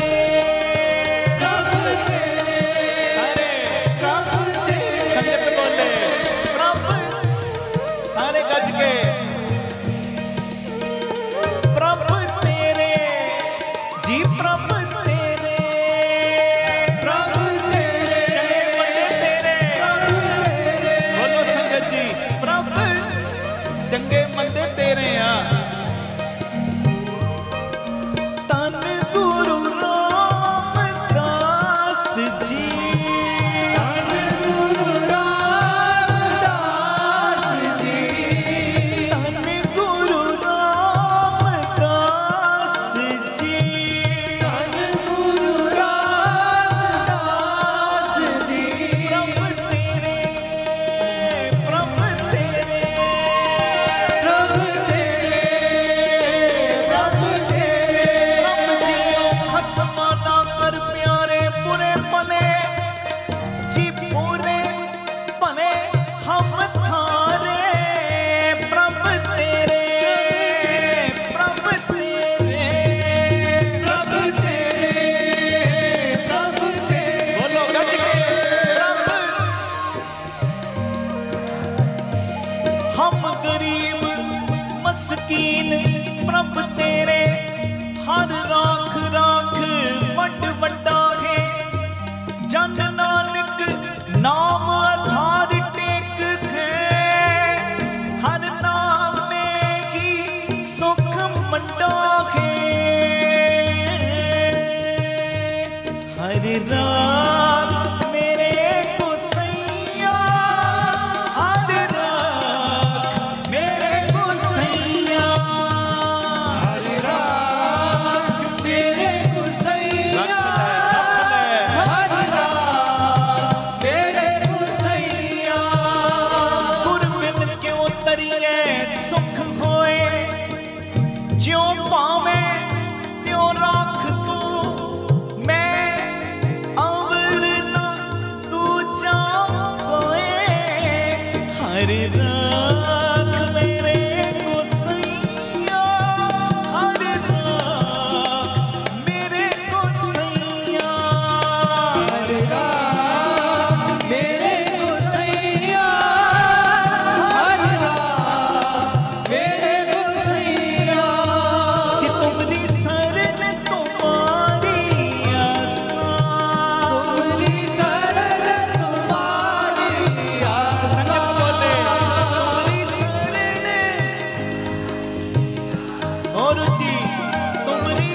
प्रभु तेरे, सारे प्रभु तेरे, संगत बोले प्रभु, सारे गज के प्रभु तेरे जी, प्रभु तेरे, प्रभु तेरे, चंगे बंदे तेरे। प्रभु तेरे, बोलो संगत जी, प्रभु चंगे मंदे तेरे आ। तन गुरु रामदास जी, धन गुरु रामदास जी, तन गुरु रामदास जी। धन गुरु रामदास जी। प्रभु तेरे, प्रभु तेरे, प्रभु तेरे, प्रभु तेरे, प्रभु जियो खसमा ना कर प्यारे बुरे भले जी, बुरे भले हम थारे। प्रभु तेरे, प्रभु तेरे, प्रभु तेरे, प्रभु तेरे, बोलो गज के प्रभु। हम गरीब मस्कीन प्रभु तेरे, हर राख राख वड वड्डा है। जन नानक नाम आधार टेक है, हर नाम में ही सुख मंडा है। हर रात मेरे गोसैया, हर रात मेरे गोसैया। हर रात मेरे गोसैया, हर रात मेरे गोसैया। गुर बिन क्यों तरिए सुख होए, ज्यों पावे त्यों राख तू। मैं अवर ना तू जा पाए, हर राख मेरे गोसैया, हर राख मेरे गोसैया। हर रात मेरे गोसैया, हर रात मेरे गोसैया। जी तुमरी शरण तुम्हारी आसा, तुम्हारी शरण तुम्हारी आसा। संगत बोले तुम्हारी शरण और जी तुम्हारी।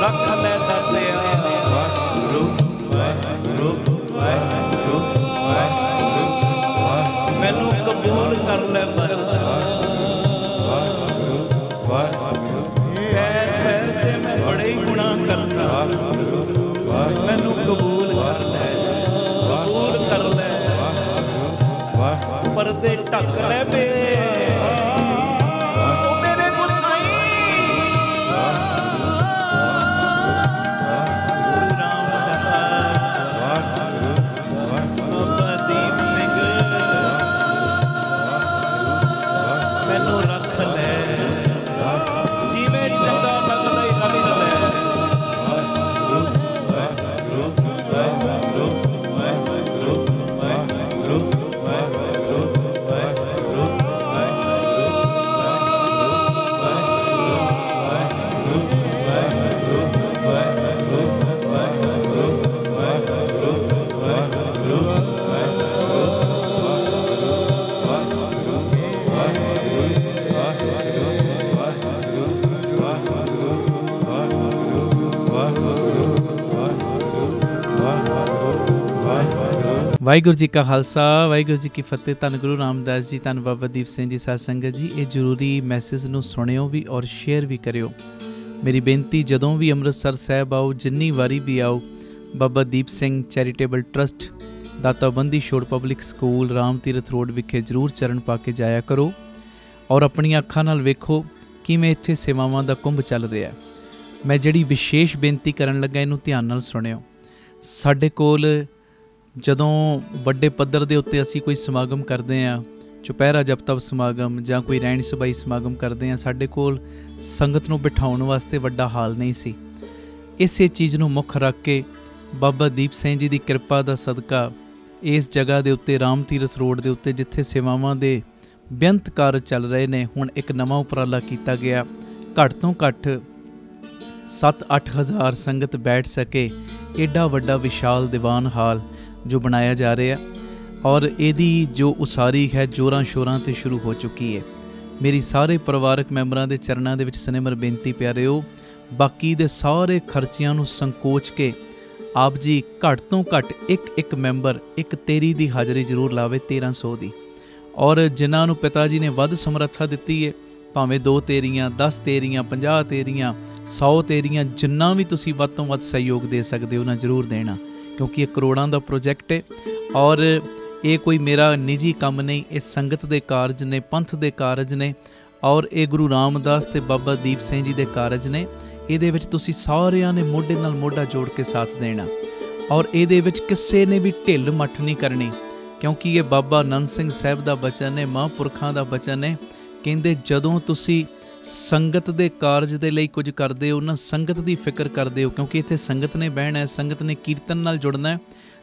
रख ले दातिया मैनू कबूल कर ले बस पैर पैर ते मैं बड़े ही गुनाह करता मैनू कबूल कर ले पर्दे ढक ले मेरे ਵਾਹਿਗੁਰੂ ਜੀ ਕਾ ਖਾਲਸਾ ਵਾਹਿਗੁਰੂ ਜੀ ਕੀ ਫਤਿਹ। ਧੰਨ ਗੁਰੂ ਰਾਮਦਾਸ ਜੀ, ਧੰਨ ਬਾਬਾ ਦੀਪ ਸਿੰਘ ਜੀ ਸਾਧ ਸੰਗਤ ਜੀ। ਇਹ ਜ਼ਰੂਰੀ ਮੈਸੇਜ ਨੂੰ ਸੁਣਿਓ ਵੀ ਔਰ ਸ਼ੇਅਰ ਵੀ ਕਰਿਓ। ਮੇਰੀ ਬੇਨਤੀ, ਜਦੋਂ ਵੀ ਅੰਮ੍ਰਿਤਸਰ ਸਾਹਿਬ ਆਓ, ਜਿੰਨੀ ਵਾਰੀ ਵੀ ਆਓ, ਬਾਬਾ ਦੀਪ ਸਿੰਘ ਚੈਰੀਟੇਬਲ ਟਰਸਟ, ਦਾਤਾ Bandi Chhor public school, Ram Tirath road ਵਿਖੇ ਜ਼ਰੂਰ ਚਰਨ ਪਾ ਕੇ ਜਾਇਆ ਕਰੋ ਔਰ ਆਪਣੀਆਂ ਅੱਖਾਂ ਨਾਲ ਵੇਖੋ ਕਿਵੇਂ ਇੱਥੇ ਸੇਵਾਵਾਂ ਦਾ ਕੁੰਭ ਚੱਲ ਰਿਹਾ। ਮੈਂ ਜਿਹੜੀ ਵਿਸ਼ੇਸ਼ ਬੇਨਤੀ ਕਰਨ ਲੱਗਾ, ਇਹਨੂੰ ਧਿਆਨ ਨਾਲ ਸੁਣਿਓ। ਸਾਡੇ ਕੋਲ ਜਦੋਂ ਵੱਡੇ ਪੱਧਰ ਦੇ ਉੱਤੇ ਅਸੀਂ ਕੋਈ ਸਮਾਗਮ ਕਰਦੇ ਹਾਂ, ਚੁਪਹਿਰਾ ਜਪ ਤਪ ਸਮਾਗਮ ਜਾਂ ਕੋਈ ਰਹਿਣ ਸਬਾਈ ਸਮਾਗਮ ਕਰਦੇ ਹਾਂ, ਸਾਡੇ ਕੋਲ ਸੰਗਤ ਨੂੰ ਬਿਠਾਉਣ ਵਾਸਤੇ ਵੱਡਾ ਹਾਲ ਨਹੀਂ ਸੀ। ਇਸੇ ਚੀਜ਼ ਨੂੰ ਮੁੱਖ ਰੱਖ ਕੇ ਬਾਬਾ ਦੀਪ ਸਿੰਘ ਜੀ ਦੀ ਕਿਰਪਾ ਦਾ ਸਦਕਾ ਇਸ ਜਗ੍ਹਾ ਦੇ ਉੱਤੇ, ਰਾਮ ਤੀਰਥ ਰੋਡ ਦੇ ਉੱਤੇ, ਜਿੱਥੇ ਸੇਵਾਵਾਂ ਦੇ ਬੇਅੰਤ ਕਾਰਜ ਚੱਲ ਰਹੇ ਨੇ, ਹੁਣ ਇੱਕ ਨਵਾਂ ਉਪਰਾਲਾ ਕੀਤਾ ਗਿਆ। ਘੱਟ ਤੋਂ ਘੱਟ 7-8 ਹਜ਼ਾਰ ਸੰਗਤ ਬੈਠ ਸਕੇ ਏਡਾ ਵੱਡਾ ਵਿਸ਼ਾਲ ਦੀਵਾਨ ਹਾਲ ਜੋ ਬਣਾਇਆ ਜਾ ਰਿਹਾ ਔਰ ਇਹਦੀ ਜੋ ਉਸਾਰੀ ਹੈ ਜ਼ੋਰਾਂ ਸ਼ੋਰਾਂ 'ਤੇ ਸ਼ੁਰੂ ਹੋ ਚੁੱਕੀ ਹੈ। ਮੇਰੀ ਸਾਰੇ ਪਰਿਵਾਰਕ ਮੈਂਬਰਾਂ ਦੇ ਚਰਨਾਂ ਦੇ ਵਿੱਚ ਸਨੇਮਰ ਬੇਨਤੀ ਪਿਆਰਿਓ, ਬਾਕੀ ਦੇ ਸਾਰੇ ਖਰਚਿਆਂ ਨੂੰ ਸੰਕੋਚ ਕੇ ਆਪ ਜੀ ਘੱਟ ਤੋਂ ਘੱਟ ਇੱਕ ਮੈਂਬਰ ਇੱਕ ਤੇਰੀ ਦੀ ਹਾਜ਼ਰੀ ਜ਼ਰੂਰ ਲਾਵੇ, 1300 ਦੀ। ਔਰ ਜਿਨ੍ਹਾਂ ਨੂੰ ਪਿਤਾ ਜੀ ਨੇ ਵੱਧ ਸਮਰੱਥਾ ਦਿੱਤੀ ਹੈ, ਭਾਵੇਂ 2 ਤੇਰੀਆਂ, 10 ਤੇਰੀਆਂ, 50 ਤੇਰੀਆਂ, 100 ਤੇਰੀਆਂ, ਜਿੰਨਾ ਵੀ ਤੁਸੀਂ ਵੱਧ ਤੋਂ ਵੱਧ ਸਹਿਯੋਗ ਦੇ ਸਕਦੇ ਹੋ ਨਾ ਜ਼ਰੂਰ ਦੇਣਾ, ਕਿਉਂਕਿ ਇਹ ਕਰੋੜਾਂ ਦਾ ਪ੍ਰੋਜੈਕਟ ਹੈ ਔਰ ਇਹ ਕੋਈ ਮੇਰਾ ਨਿੱਜੀ ਕੰਮ ਨਹੀਂ, ਇਹ ਸੰਗਤ ਦੇ ਕਾਰਜ ਨੇ, ਪੰਥ ਦੇ ਕਾਰਜ ਨੇ ਔਰ ਇਹ ਗੁਰੂ ਰਾਮਦਾਸ ਤੇ ਬਾਬਾ ਦੀਪ ਸਿੰਘ ਜੀ ਦੇ ਕਾਰਜ ਨੇ। ਇਹਦੇ ਵਿੱਚ ਤੁਸੀਂ ਸਾਰਿਆਂ ਨੇ ਮੋਢੇ ਨਾਲ ਮੋਢਾ ਜੋੜ ਕੇ ਸਾਥ ਦੇਣਾ ਔਰ ਇਹਦੇ ਵਿੱਚ ਕਿਸੇ ਨੇ ਵੀ ਢਿੱਲ ਮੱਠ ਨਹੀਂ ਕਰਨੀ, ਕਿਉਂਕਿ ਇਹ ਬਾਬਾ ਆਨੰਦ ਸਿੰਘ ਸਾਹਿਬ ਦਾ ਬਚਨ ਹੈ, ਮਹਾਂਪੁਰਖਾਂ ਦਾ ਬਚਨ ਹੈ। ਕਹਿੰਦੇ ਜਦੋਂ ਤੁਸੀਂ ਸੰਗਤ ਦੇ ਕਾਰਜ ਦੇ ਲਈ ਕੁਝ ਕਰਦੇ ਹੋ ਨਾ, ਸੰਗਤ ਦੀ ਫਿਕਰ ਕਰਦੇ ਹੋ, ਕਿਉਂਕਿ ਇੱਥੇ ਸੰਗਤ ਨੇ ਬਹਿਣਾ ਹੈ, ਸੰਗਤ ਨੇ ਕੀਰਤਨ ਨਾਲ ਜੁੜਨਾ ਹੈ।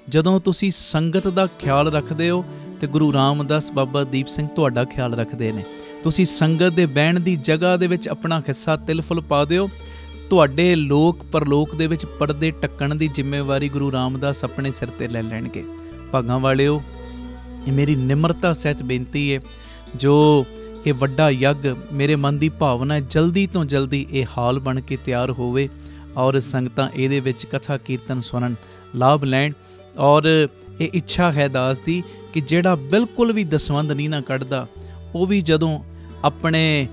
ਜਦੋਂ ਤੁਸੀਂ ਸੰਗਤ ਦਾ ਖਿਆਲ ਰੱਖਦੇ ਹੋ ਤੇ ਗੁਰੂ ਰਾਮਦਾਸ ਬਾਬਾ ਦੀਪ ਸਿੰਘ ਤੁਹਾਡਾ ਖਿਆਲ ਰੱਖਦੇ ਨੇ। ਤੁਸੀਂ ਸੰਗਤ ਦੇ ਬਹਿਣ ਦੀ ਜਗ੍ਹਾ ਦੇ ਵਿੱਚ ਆਪਣਾ ਹਿੱਸਾ ਤਿਲ ਫੁੱਲ ਪਾ ਦਿਓ, ਤੁਹਾਡੇ ਲੋਕ ਪਰਲੋਕ ਦੇ ਵਿੱਚ ਪਰਦੇ ਢੱਕਣ ਦੀ ਜ਼ਿੰਮੇਵਾਰੀ ਗੁਰੂ ਰਾਮਦਾਸ ਆਪਣੇ ਸਿਰ ਤੇ ਲੈ ਲੈਣਗੇ। ਭਾਗਾਂ ਵਾਲਿਓ, ਇਹ ਮੇਰੀ ਨਿਮਰਤਾ ਸਹਿਤ ਬੇਨਤੀ ਹੈ, ਜੋ ਇਹ ਵੱਡਾ ਯੱਗ, ਮੇਰੇ ਮਨ ਦੀ ਭਾਵਨਾ ਹੈ ਜਲਦੀ ਤੋਂ ਜਲਦੀ ਇਹ ਹਾਲ ਬਣ ਕੇ ਤਿਆਰ ਹੋਵੇ ਔਰ ਸੰਗਤਾਂ ਇਹਦੇ ਵਿੱਚ ਕਥਾ ਕੀਰਤਨ ਸੁਣਨ, ਲਾਭ ਲੈਣ। ਔਰ ਇਹ ਇੱਛਾ ਹੈ ਦਾਸ ਦੀ ਕਿ ਜਿਹੜਾ ਬਿਲਕੁਲ ਵੀ ਦਸਵੰਧ ਨਹੀਂ ਨਾ ਕੱਢਦਾ, ਉਹ ਵੀ ਜਦੋਂ ਆਪਣੇ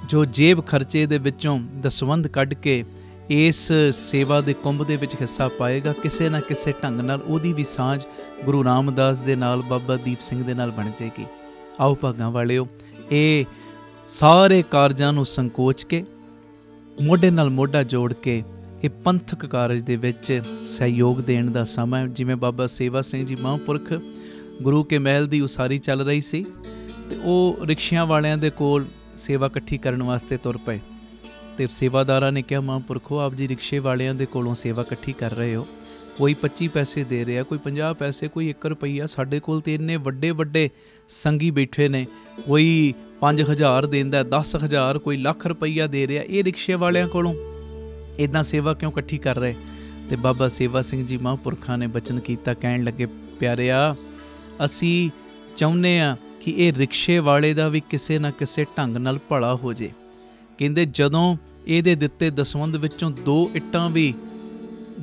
ਜੋ ਜੇਬ ਖਰਚੇ ਦੇ ਵਿੱਚੋਂ ਦਸਵੰਧ ਕੱਢ ਕੇ ਇਸ ਸੇਵਾ ਦੇ ਕੁੰਭ ਦੇ ਵਿੱਚ ਹਿੱਸਾ ਪਾਏਗਾ, ਕਿਸੇ ਨਾ ਕਿਸੇ ਢੰਗ ਨਾਲ ਉਹਦੀ ਵੀ ਸਾਂਝ ਗੁਰੂ ਰਾਮਦਾਸ ਦੇ ਨਾਲ, ਬਾਬਾ ਦੀਪ ਸਿੰਘ ਦੇ ਨਾਲ ਬਣ ਜਾਏਗੀ। ਆਓ ਭਾਗਾਂ ਵਾਲਿਓ, ਇਹ ਸਾਰੇ ਕਾਰਜਾਂ ਨੂੰ ਸੰਕੋਚ ਕੇ ਮੋਢੇ ਨਾਲ ਮੋਢਾ ਜੋੜ ਕੇ ਇਹ ਪੰਥਕ ਕਾਰਜ ਦੇ ਵਿੱਚ ਸਹਿਯੋਗ ਦੇਣ ਦਾ ਸਮਾਂ। ਜਿਵੇਂ ਬਾਬਾ ਸੇਵਾ ਸਿੰਘ ਜੀ ਮਹਾਂਪੁਰਖ ਗੁਰੂ ਕੇ ਮਹਿਲ ਦੀ ਉਸਾਰੀ ਚੱਲ ਰਹੀ ਸੀ ਤੇ ਉਹ ਰਿਕਸ਼ਿਆਂ ਵਾਲਿਆਂ ਦੇ ਕੋਲ ਸੇਵਾ ਇਕੱਠੀ ਕਰਨ ਵਾਸਤੇ ਤੁਰ ਪਏ ਤੇ ਸੇਵਾਦਾਰਾਂ ਨੇ ਕਿਹਾ, ਮਹਾਂਪੁਰਖੋ ਆਪ ਜੀ ਰਿਕਸ਼ੇ ਵਾਲਿਆਂ ਦੇ ਕੋਲੋਂ ਸੇਵਾ ਇਕੱਠੀ ਕਰ ਰਹੇ ਹੋ, ਕੋਈ 25 ਪੈਸੇ ਦੇ ਰਿਹਾ, ਕੋਈ 50 ਪੈਸੇ, ਕੋਈ 1 ਰੁਪਈਆ, ਸਾਡੇ ਕੋਲ ਤੇ ਇੰਨੇ ਵੱਡੇ ਵੱਡੇ ਸੰਗੀ ਬੈਠੇ ਨੇ, ਕੋਈ 5000 ਦਿੰਦਾ, 10,000, ਕੋਈ ਲੱਖ ਰੁਪਈਆ ਦੇ ਰਿਹਾ, ਇਹ ਰਿਕਸ਼ੇ ਵਾਲਿਆਂ ਕੋਲੋਂ ਇੱਦਾਂ ਸੇਵਾ ਕਿਉਂ ਇਕੱਠੀ ਕਰ ਰਹੇ? ਤੇ ਬਾਬਾ ਸੇਵਾ ਸਿੰਘ ਜੀ ਮਹਾਂਪੁਰਖਾਂ ਨੇ ਬਚਨ ਕੀਤਾ, ਕਹਿਣ ਲੱਗੇ, ਪਿਆਰਿਆ ਅਸੀਂ ਚਾਹੁੰਦੇ ਹਾਂ कि ये रिक्शे वाले दा भी किसे ना किसे ढंग नाल भला हो जे। कहंदे जदों ਇਹਦੇ ਦਿੱਤੇ ਦਸਵੰਧ ਵਿੱਚੋਂ 2 ਇੱਟਾਂ ਵੀ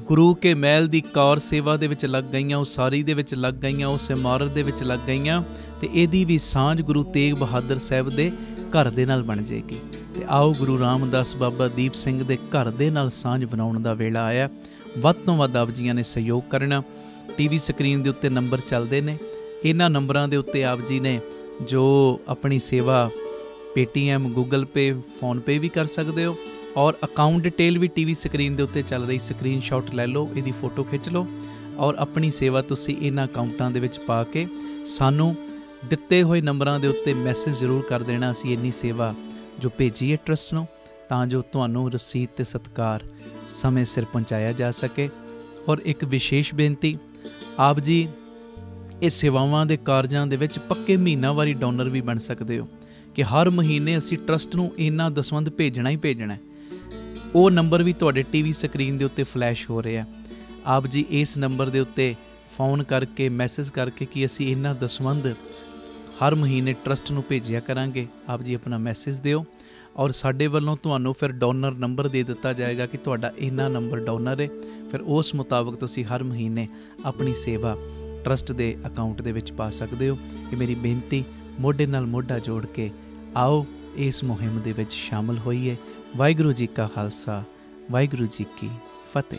ਗੁਰੂ ਕੇ ਮਹਿਲ ਦੀ ਕਾਰ ਸੇਵਾ ਦੇ ਵਿੱਚ ਲੱਗ ਗਈਆਂ, ਉਸਾਰੀ ਦੇ ਵਿੱਚ ਲੱਗ ਗਈਆਂ, ਉਸ ਇਮਾਰਤ ਦੇ ਵਿੱਚ ਲੱਗ ਗਈਆਂ, ਤੇ ਇਹਦੀ ਵੀ ਸਾਂਝ ਗੁਰੂ ਤੇਗ ਬਹਾਦਰ ਸਾਹਿਬ ਦੇ ਘਰ ਦੇ ਨਾਲ ਬਣ ਜਾਏਗੀ। ਤੇ ਆਓ ਗੁਰੂ ਰਾਮਦਾਸ ਬਾਬਾ ਦੀਪ ਸਿੰਘ ਦੇ ਘਰ ਦੇ ਨਾਲ ਸਾਂਝ ਬਣਾਉਣ ਦਾ ਵੇਲਾ ਆਇਆ। ਵੱਧ ਤੋਂ ਵੱਧ ਆਪ ਜੀਆਂ ਨੇ ਸਹਿਯੋਗ ਕਰਨਾ। ਟੀਵੀ ਸਕਰੀਨ ਦੇ ਉੱਤੇ ਨੰਬਰ ਚੱਲਦੇ ਨੇ, ਇਹਨਾਂ ਨੰਬਰਾਂ ਦੇ ਉੱਤੇ ਆਪ ਜੀ ਨੇ ਜੋ ਆਪਣੀ ਸੇਵਾ पेटीएम, गूगल पे, फोन पे भी कर सकते हो, और अकाउंट डिटेल भी टीवी स्क्रीन के उत्ते चल रही, स्क्रीनशॉट ले लो, इसकी फोटो खिंच लो और अपनी सेवा तुसी इन्हां अकाउंटां दे विच पा के सानू दिते हुए नंबरां दे उत्ते मैसेज जरूर कर देना। असीं इन्नी सेवा जो भेजी है ट्रस्ट नूं तां जो तुहानूं रसीद ते सत्कार समय सिर पहुँचाया जा सके। और एक विशेष बेनती, आप जी इस सेवावां दे कारजां दे विच पक्के महीनावारी डोनर भी बन सकते हो कि हर महीने असी ट्रस्ट नूं इन्ना दसवंध भेजना ही भेजना है। वो नंबर भी तुहाडे टीवी स्क्रीन के उत्ते फ्लैश हो रहा है। आप जी इस नंबर के उत्ते फोन करके मैसेज करके कि असी इन्ना दसवंध हर महीने ट्रस्ट नूं भेजिया करांगे, आप जी अपना मैसेज दिओ और साडे वल्लों तुहानूं फिर डोनर नंबर दे दिता जाएगा कि तुहाडा इन्ना नंबर डोनर है। फिर उस मुताबिक तुसी हर महीने अपनी सेवा ट्रस्ट के अकाउंट दे विच पा सकते हो। ये मेरी बेनती, मोढे नाल मोढा जोड़ के आओ इस मुहिम दे विच शामिल होइए। वाहिगुरू जी का खालसा, वाहिगुरू जी की फतेह।